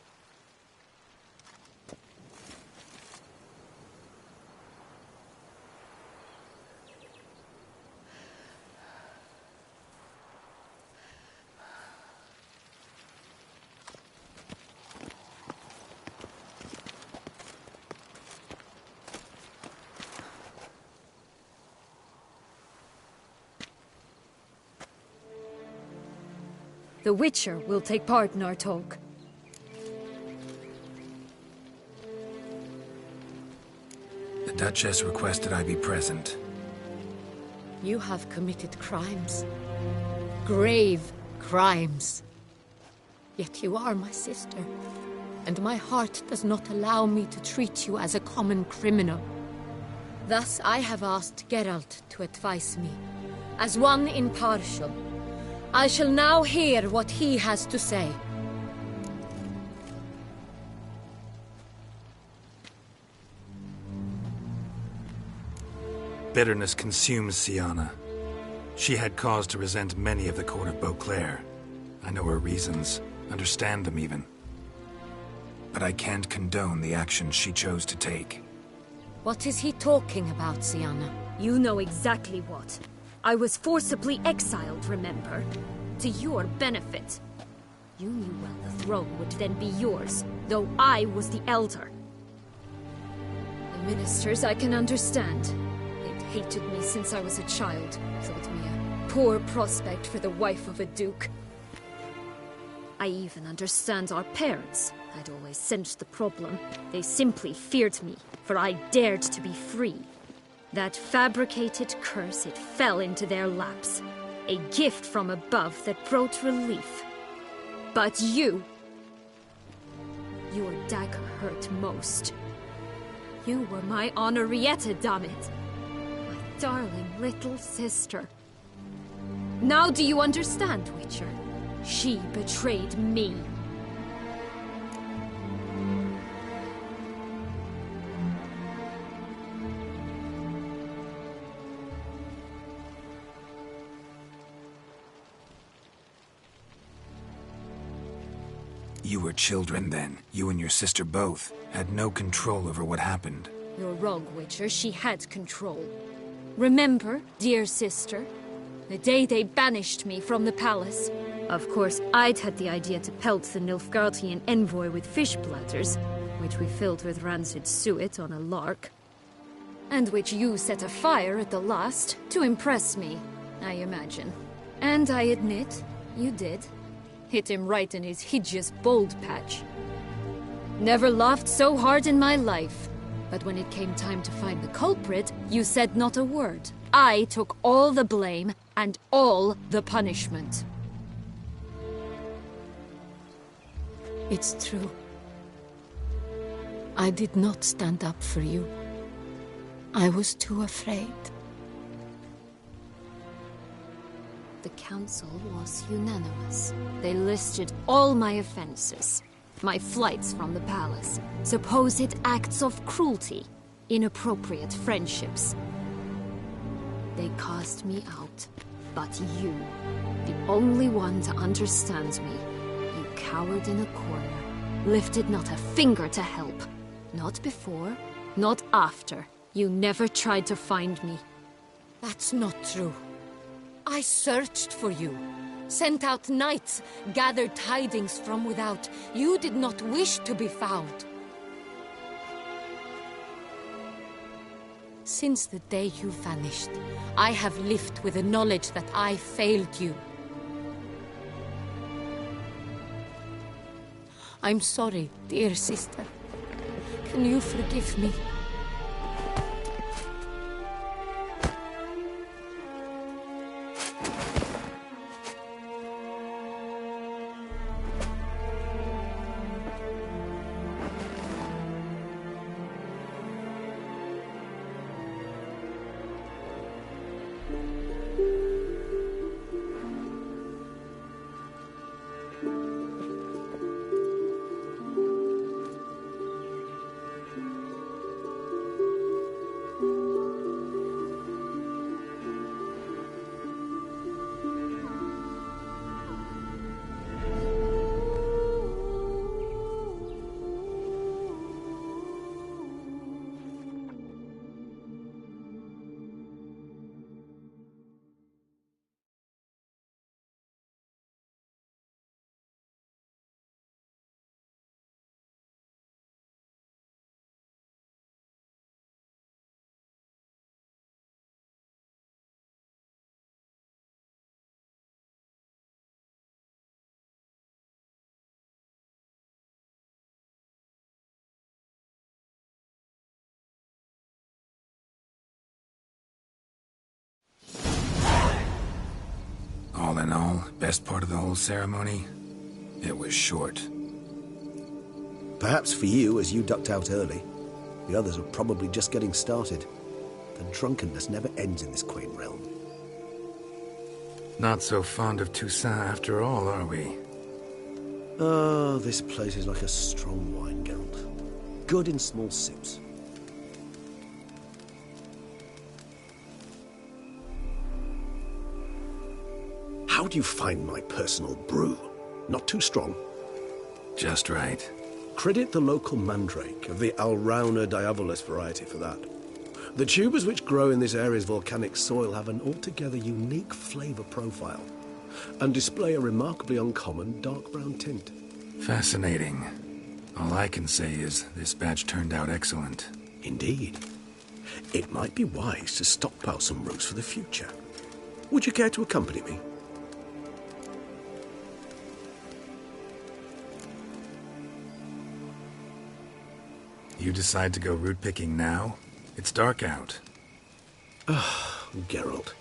The Witcher will take part in our talk. The Duchess requested I be present. You have committed crimes. Grave crimes. Yet you are my sister, and my heart does not allow me to treat you as a common criminal. Thus I have asked Geralt to advise me, as one impartial. I shall now hear what he has to say. Bitterness consumes Siana. She had cause to resent many of the court of Beauclair. I know her reasons, understand them even. But I can't condone the actions she chose to take. What is he talking about, Siana? You know exactly what. I was forcibly exiled, remember? To your benefit. You knew well the throne would then be yours, though I was the elder. The ministers I can understand. They'd hated me since I was a child, thought me a poor prospect for the wife of a duke. I even understand our parents. I'd always sensed the problem. They simply feared me, for I dared to be free. That fabricated curse, it fell into their laps. A gift from above that brought relief. But you... Your dagger hurt most. You were my Henrietta, damn it. My darling little sister. Now do you understand, Witcher? She betrayed me. You were children then. You and your sister both had no control over what happened. You're wrong, Witcher. She had control. Remember, dear sister, the day they banished me from the palace? Of course, I'd had the idea to pelt the Nilfgaardian envoy with fish bladders, which we filled with rancid suet on a lark. And which you set afire at the last, to impress me, I imagine. And I admit, you did. Hit him right in his hideous bald patch. Never laughed so hard in my life. But when it came time to find the culprit, you said not a word. I took all the blame and all the punishment. It's true. I did not stand up for you. I was too afraid. The council was unanimous. They listed all my offenses. My flights from the palace, supposed acts of cruelty, inappropriate friendships. They cast me out. But you, the only one to understand me, you cowered in a corner, lifted not a finger to help. Not before, not after. You never tried to find me. That's not true. I searched for you, sent out knights, gathered tidings from without. You did not wish to be found. Since the day you vanished, I have lived with the knowledge that I failed you. I'm sorry, dear sister. Can you forgive me? All in all, best part of the whole ceremony? It was short. Perhaps for you, as you ducked out early. The others are probably just getting started. The drunkenness never ends in this quaint realm. Not so fond of Toussaint after all, are we? Oh, this place is like a strong wine, Geralt. Good in small sips. How do you find my personal brew? Not too strong? Just right. Credit the local mandrake of the Alrauna diabolus variety for that. The tubers which grow in this area's volcanic soil have an altogether unique flavor profile and display a remarkably uncommon dark brown tint. Fascinating. All I can say is this batch turned out excellent. Indeed. It might be wise to stockpile some roots for the future. Would you care to accompany me? You decide to go root picking now? It's dark out. Geralt.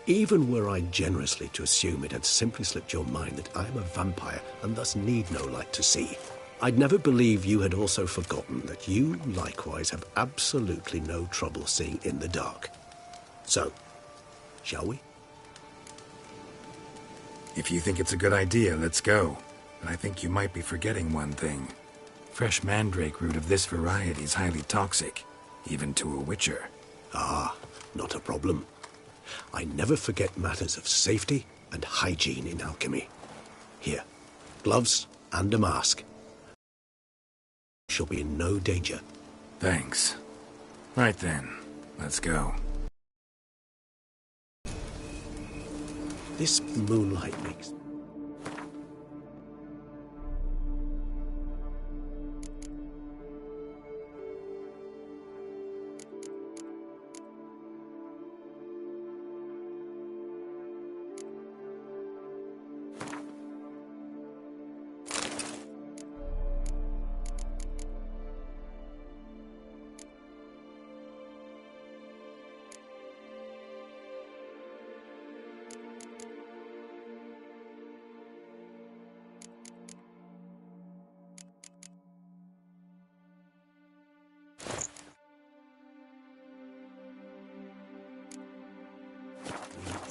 Even were I generously to assume it had simply slipped your mind that I am a vampire and thus need no light to see, I'd never believe you had also forgotten that you likewise have absolutely no trouble seeing in the dark. So, shall we? If you think it's a good idea, let's go. But I think you might be forgetting one thing. Fresh mandrake root of this variety is highly toxic, even to a witcher. Ah, not a problem. I never forget matters of safety and hygiene in alchemy. Here, gloves and a mask. Shall be in no danger. Thanks. Right then, let's go. This moonlight makes...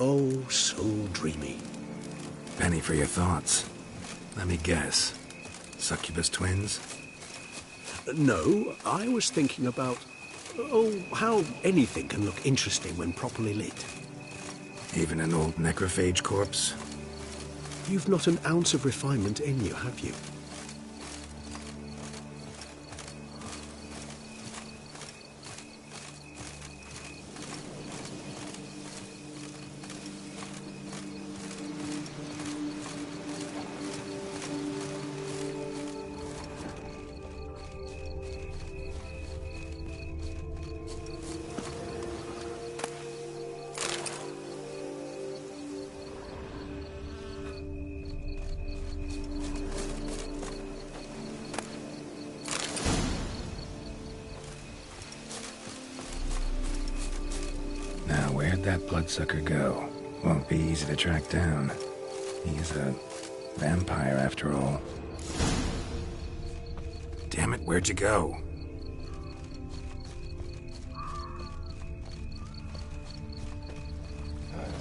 Oh, so dreamy. Penny for your thoughts. Let me guess. Succubus twins? No, I was thinking about... how anything can look interesting when properly lit. Even an old necrophage corpse? You've not an ounce of refinement in you, have you? Where'd that bloodsucker go? Won't be easy to track down. He's a vampire after all. Damn it, where'd you go?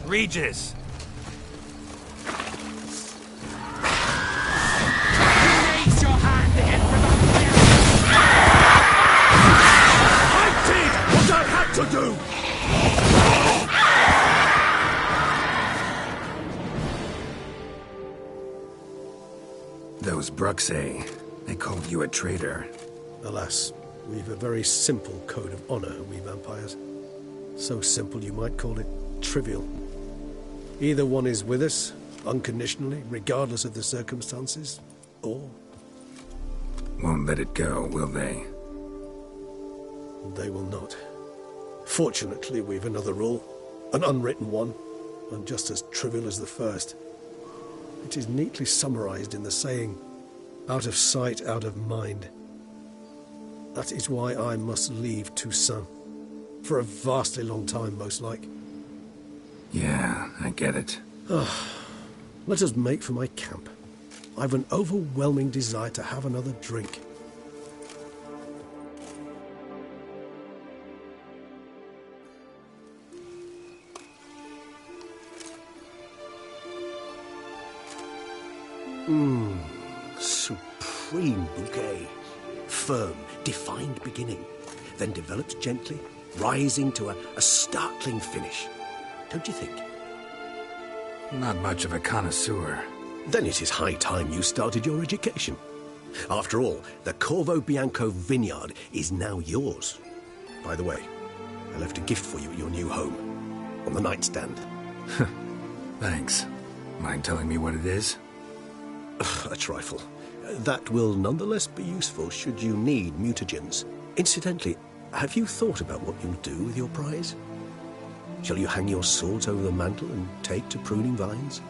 Regis! Raise your hand in for the I did what I had to do! Those Bruxae, they called you a traitor. Alas, we've a very simple code of honor, we vampires. So simple you might call it trivial. Either one is with us, unconditionally, regardless of the circumstances, or... Won't let it go, will they? They will not. Fortunately, we've another rule, an unwritten one, and just as trivial as the first. It is neatly summarized in the saying, out of sight, out of mind. That is why I must leave Toussaint. For a vastly long time, most like. Yeah, I get it. Let us make for my camp. I've an overwhelming desire to have another drink. Supreme bouquet. Firm, defined beginning, then develops gently, rising to a startling finish. Don't you think? Not much of a connoisseur. Then it is high time you started your education. After all, the Corvo Bianco vineyard is now yours. By the way, I left a gift for you at your new home, on the nightstand. Thanks. Mind telling me what it is? A trifle. That will nonetheless be useful should you need mutagens. Incidentally, have you thought about what you'll do with your prize? Shall you hang your swords over the mantle and take to pruning vines?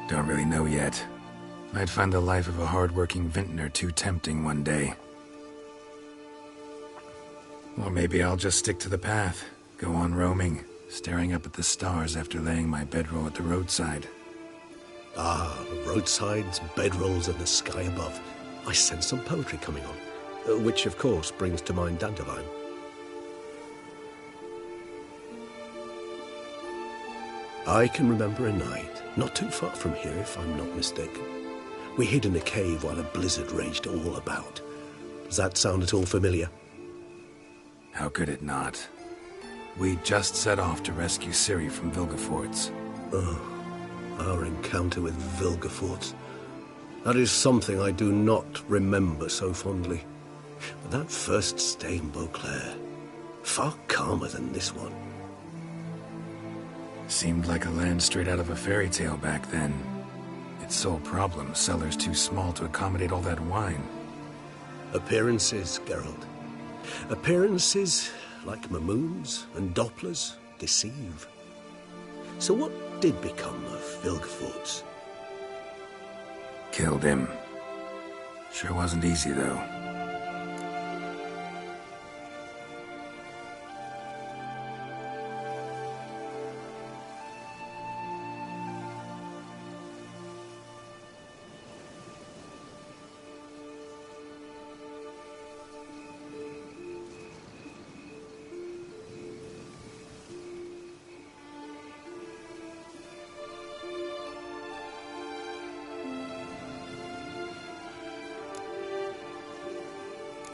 Don't really know yet. Might find the life of a hard-working vintner too tempting one day. Or maybe I'll just stick to the path, go on roaming, staring up at the stars after laying my bedroll at the roadside. Ah, roadsides, bedrolls, and the sky above. I sense some poetry coming on, which of course brings to mind Dandelion. I can remember a night, not too far from here if I'm not mistaken. We hid in a cave while a blizzard raged all about. Does that sound at all familiar? How could it not? We just set off to rescue Ciri from Vilgefortz. Oh, our encounter with Vilgefortz. That is something I do not remember so fondly. But that first stay in Beauclair, far calmer than this one. Seemed like a land straight out of a fairy tale back then. Its sole problem, cellars too small to accommodate all that wine. Appearances, Geralt. Appearances, like Mamoons and Dopplers, deceive. So what did become of Vilgefortz? Killed him. Sure wasn't easy, though.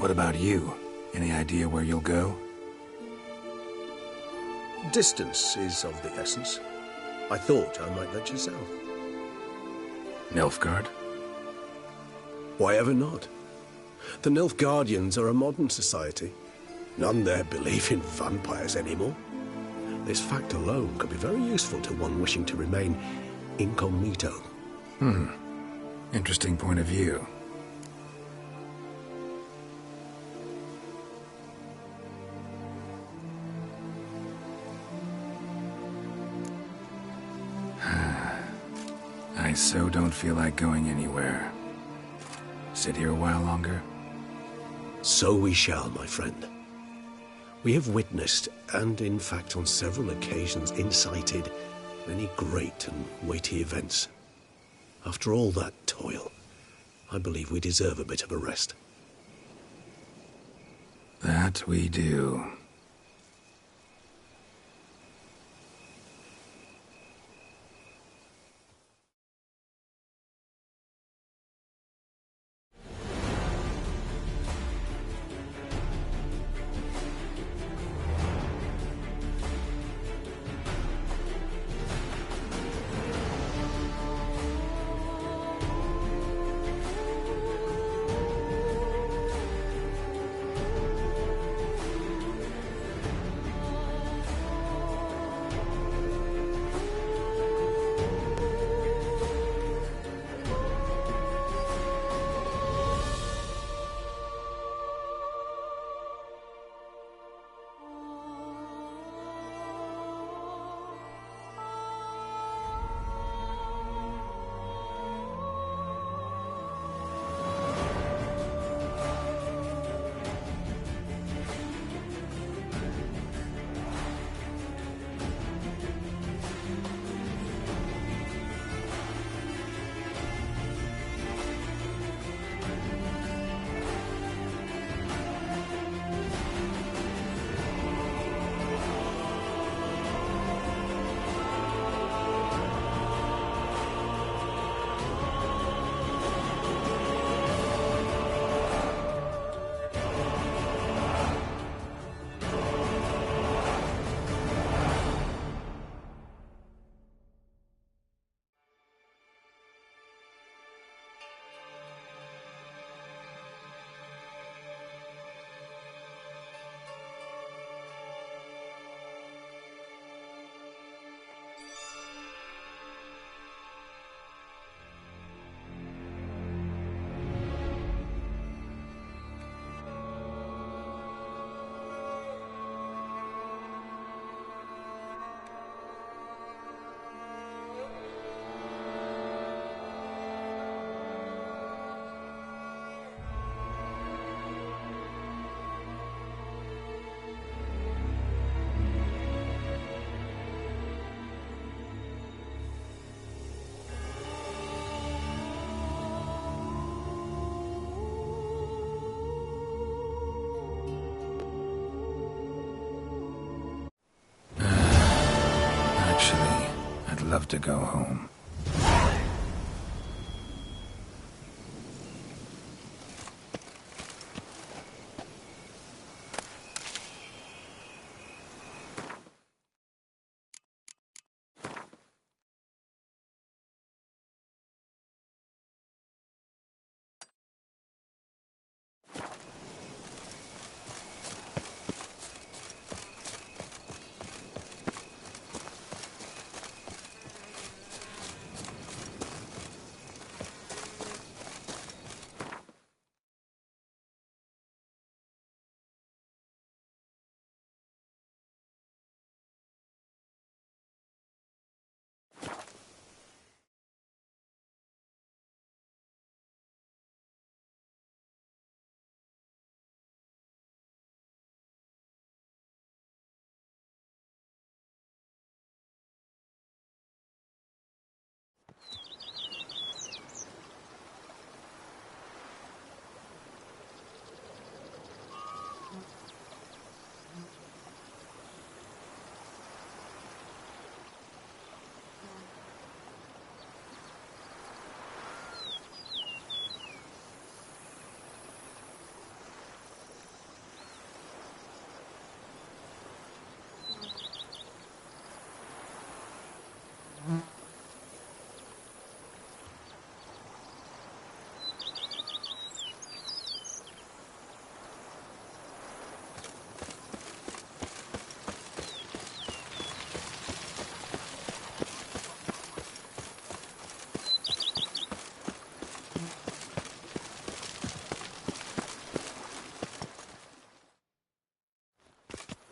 What about you? Any idea where you'll go? Distance is of the essence. I thought I might venture south. Nilfgaard? Why ever not? The Nilfgaardians are a modern society. None there believe in vampires anymore. This fact alone could be very useful to one wishing to remain incognito. Interesting point of view. I so don't feel like going anywhere. Sit here a while longer? So we shall, my friend. We have witnessed, and in fact on several occasions incited, many great and weighty events. After all that toil, I believe we deserve a bit of a rest. That we do. Love to go home.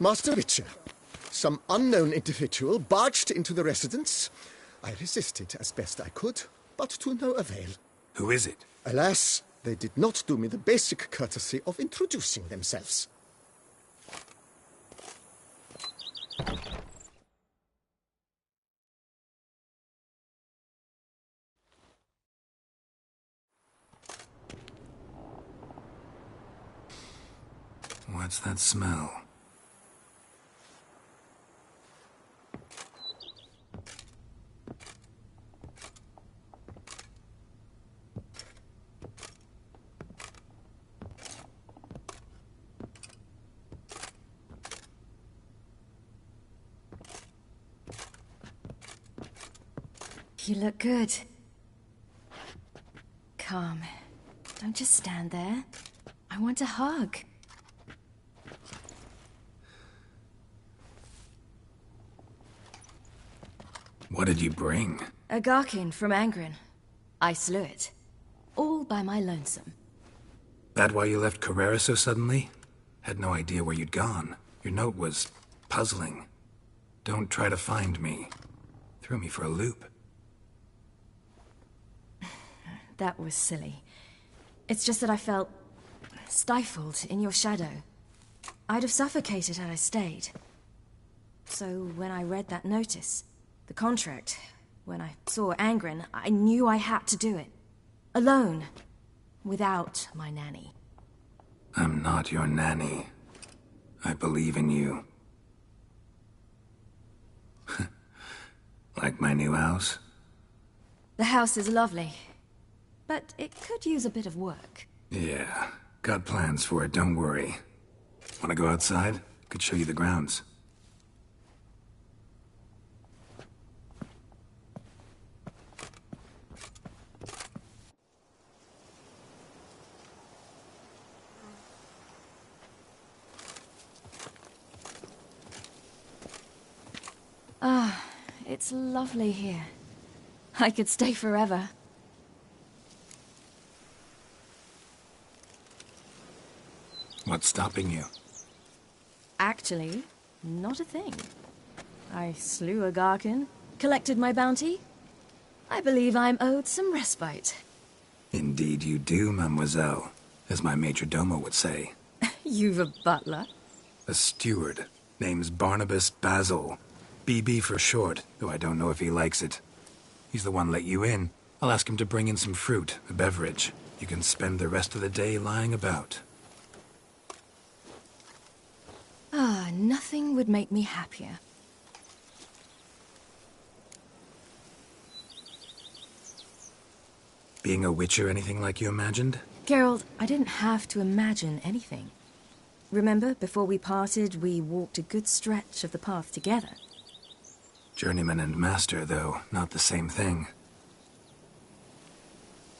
Master Witcher, some unknown individual barged into the residence. I resisted as best I could, but to no avail. Who is it? Alas, they did not do me the basic courtesy of introducing themselves. What's that smell? You look good. Come. Don't just stand there. I want a hug. What did you bring? A Garkin from Angren. I slew it. All by my lonesome. That why you left Carrera so suddenly? Had no idea where you'd gone. Your note was puzzling. Don't try to find me. Threw me for a loop. That was silly. It's just that I felt stifled in your shadow. I'd have suffocated had I stayed. So when I read that notice, the contract, when I saw Angren, I knew I had to do it. Alone. Without my nanny. I'm not your nanny. I believe in you. Like my new house? The house is lovely, but it could use a bit of work. Yeah, got plans for it, don't worry. Wanna go outside? Could show you the grounds. Ah, it's lovely here. I could stay forever. What's stopping you? Actually, not a thing. I slew a Garkin, collected my bounty. I believe I'm owed some respite. Indeed you do, mademoiselle, as my major domo would say. You've a butler? A steward. Name's Barnabas Basil. BB for short, though I don't know if he likes it. He's the one let you in. I'll ask him to bring in some fruit, a beverage. You can spend the rest of the day lying about. Ah, nothing would make me happier. Being a witcher anything like you imagined? Geralt, I didn't have to imagine anything. Remember, before we parted, we walked a good stretch of the path together. Journeyman and master, though, not the same thing.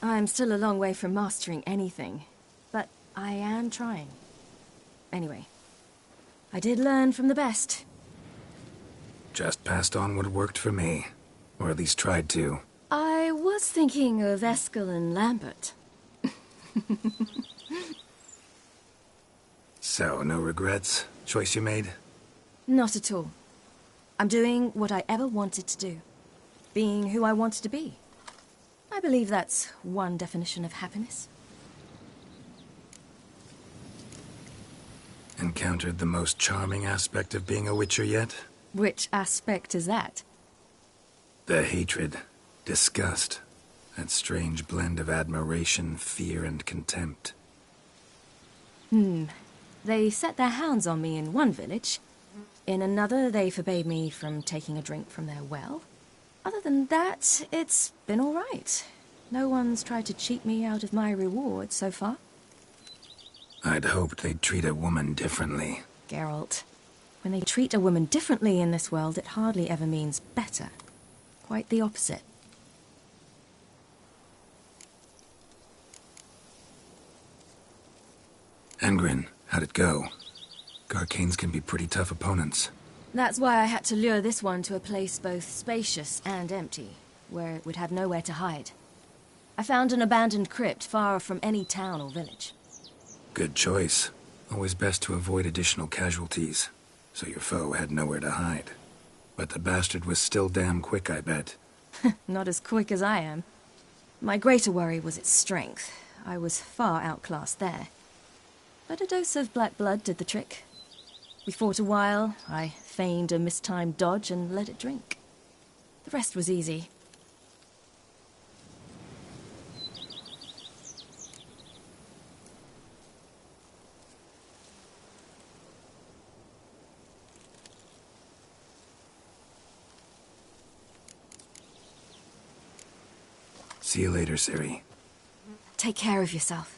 I'm still a long way from mastering anything, but I am trying. Anyway, I did learn from the best. Just passed on what worked for me. Or at least tried to. I was thinking of Eskel and Lambert. So, no regrets? Choice you made? Not at all. I'm doing what I ever wanted to do. Being who I wanted to be. I believe that's one definition of happiness. Encountered the most charming aspect of being a witcher yet? Which aspect is that? The hatred, disgust, that strange blend of admiration, fear, and contempt. They set their hounds on me in one village. In another, they forbade me from taking a drink from their well. Other than that, it's been all right. No one's tried to cheat me out of my reward so far. I'd hoped they'd treat a woman differently. Geralt, when they treat a woman differently in this world, it hardly ever means better. Quite the opposite. Angren, how'd it go? Garcanes can be pretty tough opponents. That's why I had to lure this one to a place both spacious and empty, where it would have nowhere to hide. I found an abandoned crypt far from any town or village. Good choice. Always best to avoid additional casualties. So your foe had nowhere to hide. But the bastard was still damn quick, I bet. Not as quick as I am. My greater worry was its strength. I was far outclassed there. But a dose of black blood did the trick. We fought a while, I feigned a mistimed dodge and let it drink. The rest was easy. See you later, Ciri. Take care of yourself.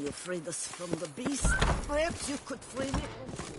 You freed us from the beast. Perhaps you could free me from...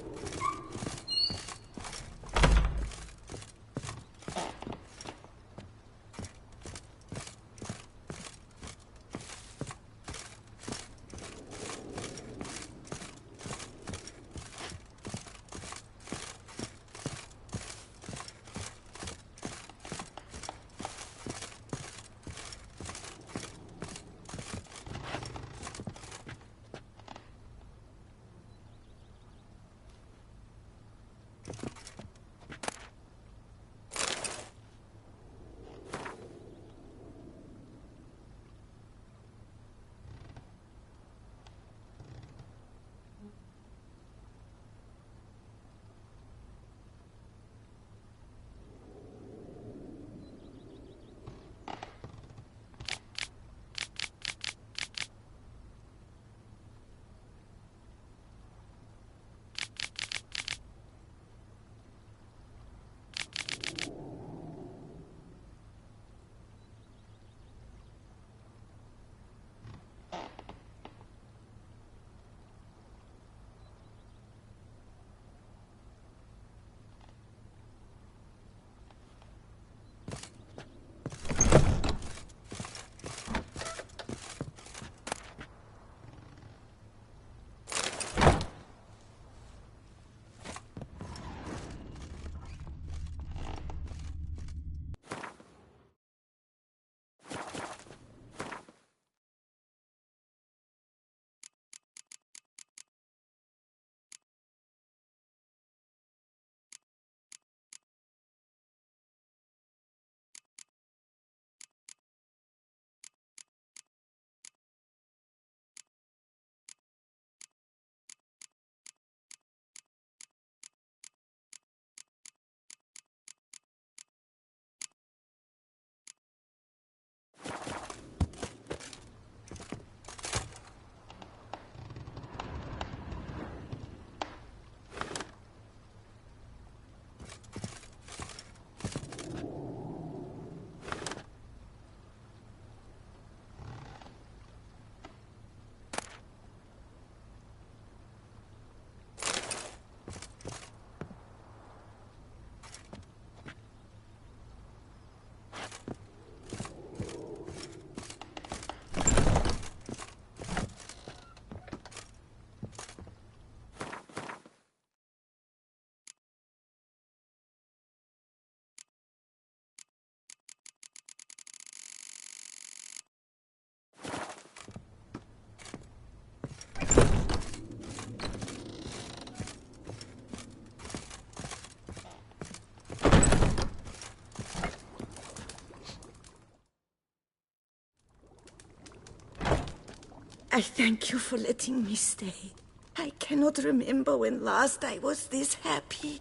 I thank you for letting me stay. I cannot remember when last I was this happy.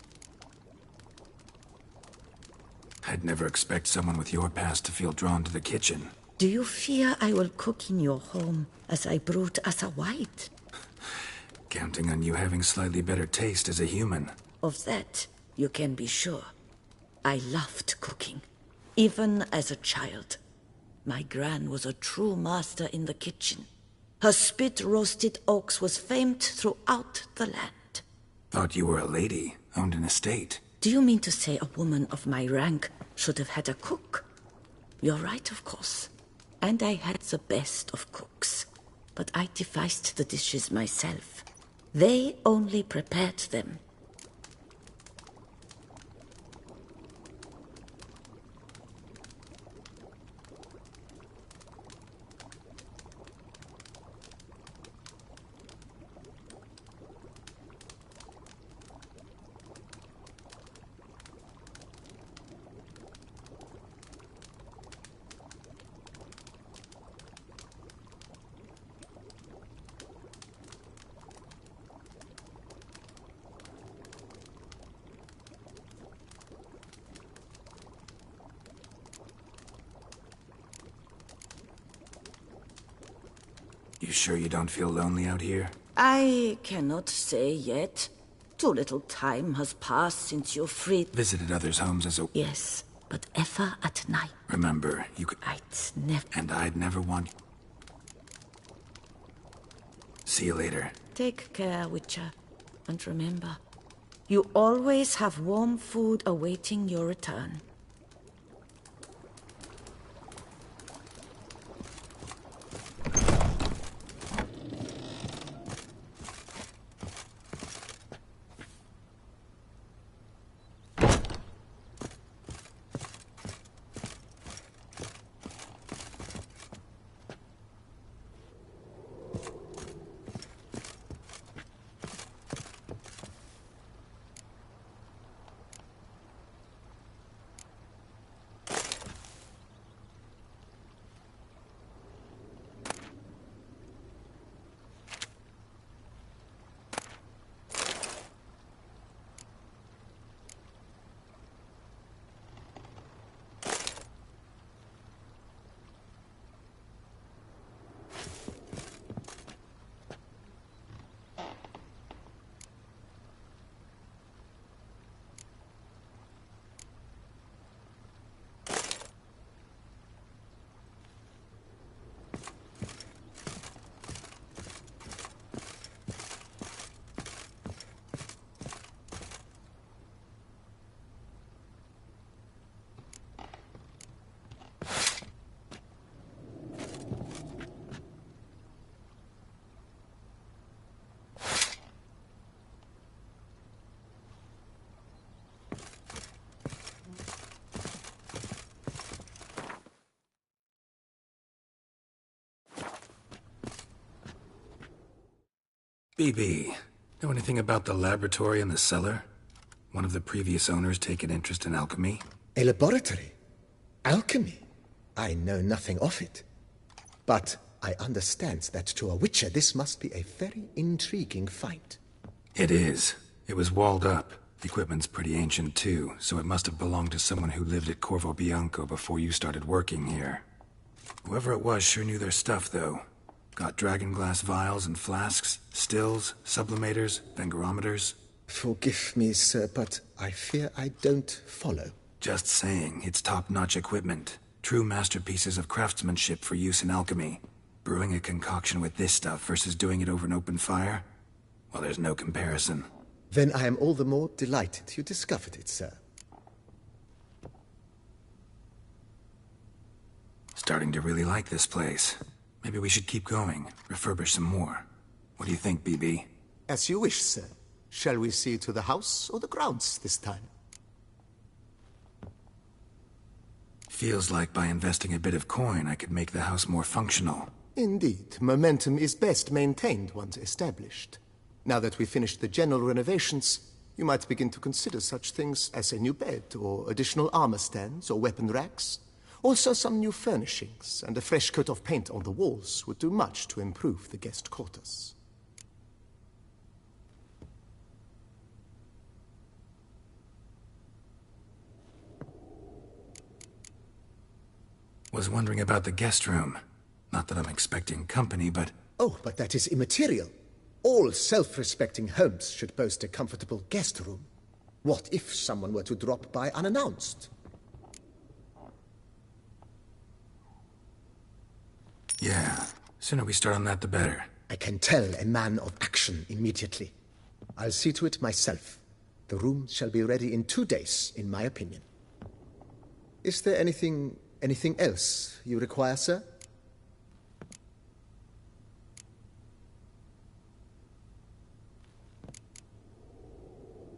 I'd never expect someone with your past to feel drawn to the kitchen. Do you fear I will cook in your home as I brute as a white? Counting on you having slightly better taste as a human. Of that, you can be sure. I loved cooking, even as a child. My Gran was a true master in the kitchen. Her spit-roasted oaks was famed throughout the land. Thought you were a lady, owned an estate. Do you mean to say a woman of my rank should have had a cook? You're right, of course. And I had the best of cooks. But I devised the dishes myself. They only prepared them. You sure you don't feel lonely out here? I cannot say yet. Too little time has passed since you freed... Visited others' homes as a... Yes, but ever at night. Remember, you could... I'd never... And I'd never want... See you later. Take care, Witcher. And remember, you always have warm food awaiting your return. BB, know anything about the laboratory in the cellar? One of the previous owners take an interest in alchemy? A laboratory? Alchemy? I know nothing of it. But I understand that to a witcher this must be a very intriguing find. It is. It was walled up. The equipment's pretty ancient too, so it must have belonged to someone who lived at Corvo Bianco before you started working here. Whoever it was sure knew their stuff, though. Got dragon glass vials and flasks, stills, sublimators, vengerometers. Forgive me, sir, but I fear I don't follow. Just saying, it's top-notch equipment. True masterpieces of craftsmanship for use in alchemy. Brewing a concoction with this stuff versus doing it over an open fire? Well, there's no comparison. Then I am all the more delighted you discovered it, sir. Starting to really like this place. Maybe we should keep going, refurbish some more. What do you think, BB? As you wish, sir. Shall we see to the house or the grounds this time? Feels like by investing a bit of coin, I could make the house more functional. Indeed, momentum is best maintained once established. Now that we've finished the general renovations, you might begin to consider such things as a new bed, or additional armor stands, or weapon racks. Also some new furnishings, and a fresh coat of paint on the walls would do much to improve the guest quarters. Was wondering about the guest room. Not that I'm expecting company, but... Oh, but that is immaterial. All self-respecting homes should boast a comfortable guest room. What if someone were to drop by unannounced? Yeah, sooner we start on that, the better. I can tell a man of action immediately. I'll see to it myself. The room shall be ready in 2 days, in my opinion. Is there anything else you require, sir?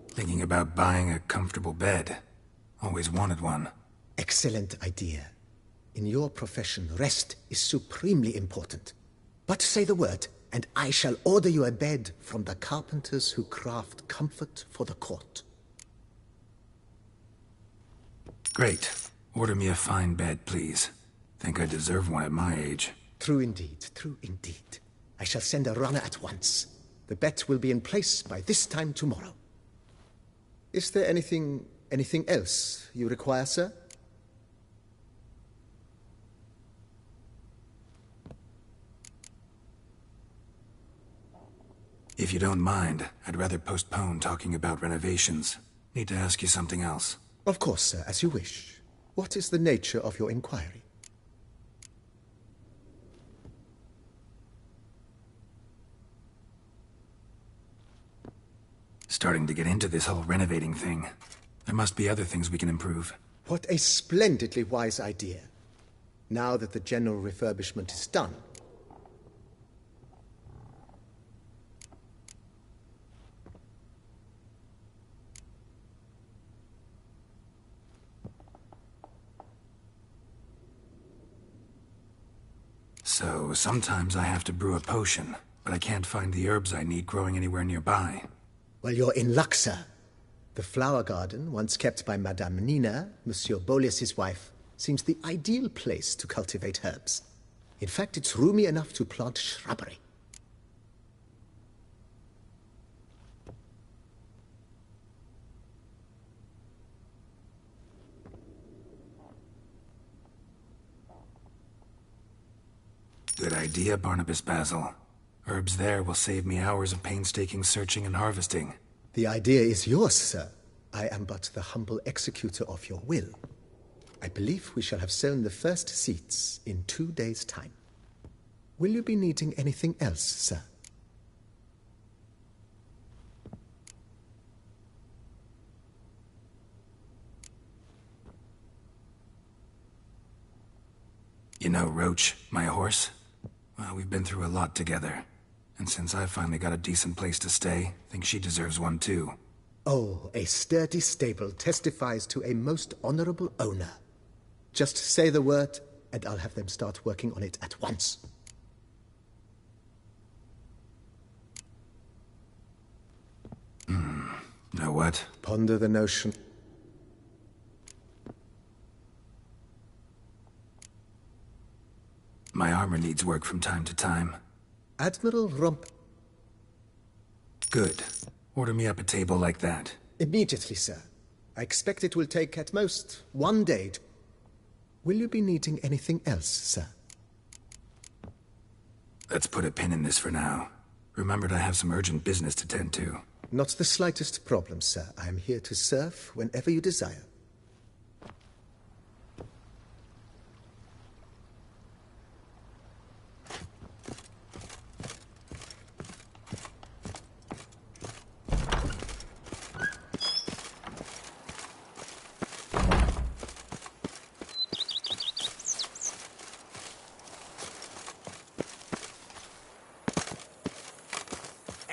Thinking about buying a comfortable bed. Always wanted one. Excellent idea. In your profession, rest is supremely important. But say the word, and I shall order you a bed from the carpenters who craft comfort for the court. Great. Order me a fine bed, please. Think I deserve one at my age. True indeed, true indeed. I shall send a runner at once. The bet will be in place by this time tomorrow. Is there anything else you require, sir? If you don't mind, I'd rather postpone talking about renovations. Need to ask you something else. Of course, sir, as you wish. What is the nature of your inquiry? Starting to get into this whole renovating thing. There must be other things we can improve. What a splendidly wise idea. Now that the general refurbishment is done. So, sometimes I have to brew a potion, but I can't find the herbs I need growing anywhere nearby. Well, you're in luck, sir. The flower garden, once kept by Madame Nina, Monsieur Bolis's wife, seems the ideal place to cultivate herbs. In fact, it's roomy enough to plant shrubbery. Good idea, Barnabas Basil. Herbs there will save me hours of painstaking searching and harvesting. The idea is yours, sir. I am but the humble executor of your will. I believe we shall have sown the first seeds in 2 days' time. Will you be needing anything else, sir? You know Roach, my horse? Well, we've been through a lot together. And since I finally got a decent place to stay, I think she deserves one too. Oh, a sturdy stable testifies to a most honorable owner. Just say the word, and I'll have them start working on it at once. Know what? Ponder the notion. My armor needs work from time to time. Admiral Rump... Good. Order me up a table like that. Immediately, sir. I expect it will take at most 1 day. Will you be needing anything else, sir? Let's put a pin in this for now. Remembered I have some urgent business to tend to. Not the slightest problem, sir. I am here to serve whenever you desire.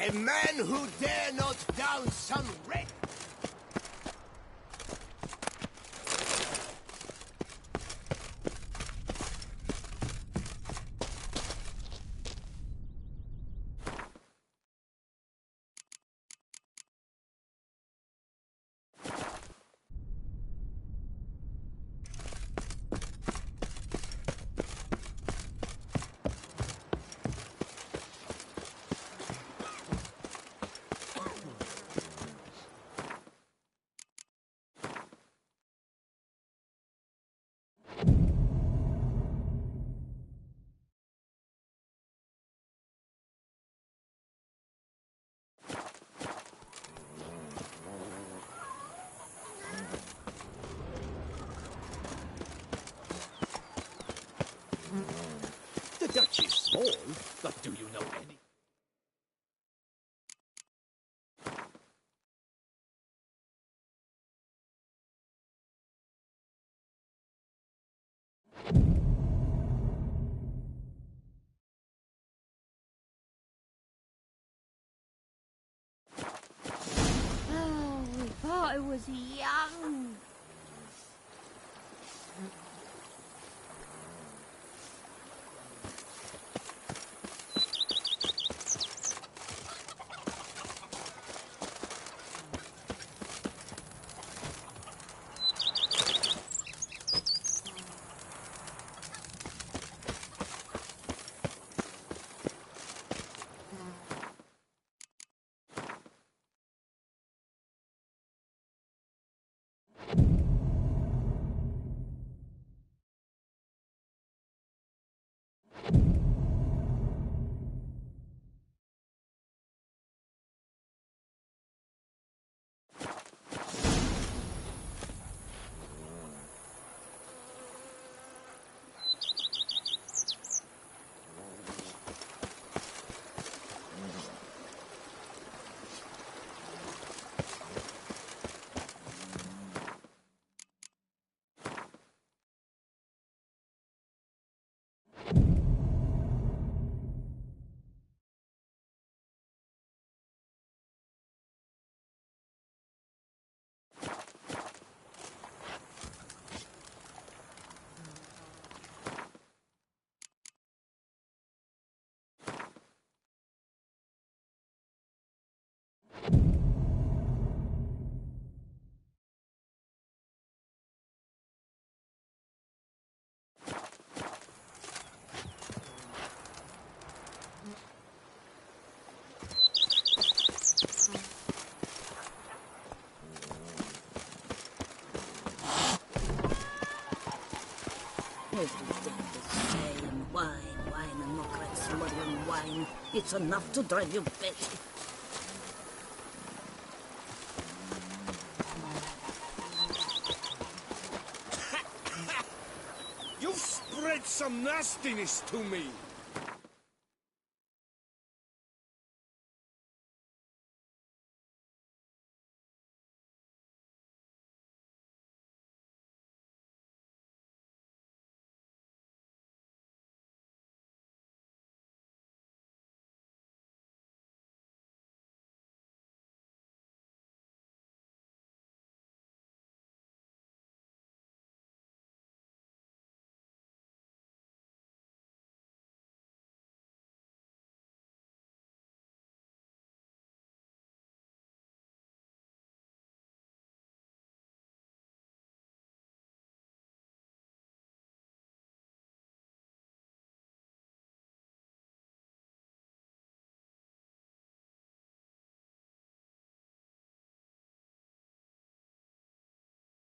A man who dare not down some red... But do you know any... Oh, we thought I was young. Everything the same. Wine, and more like smuggling wine. It's enough to drive you batty. You've spread some nastiness to me.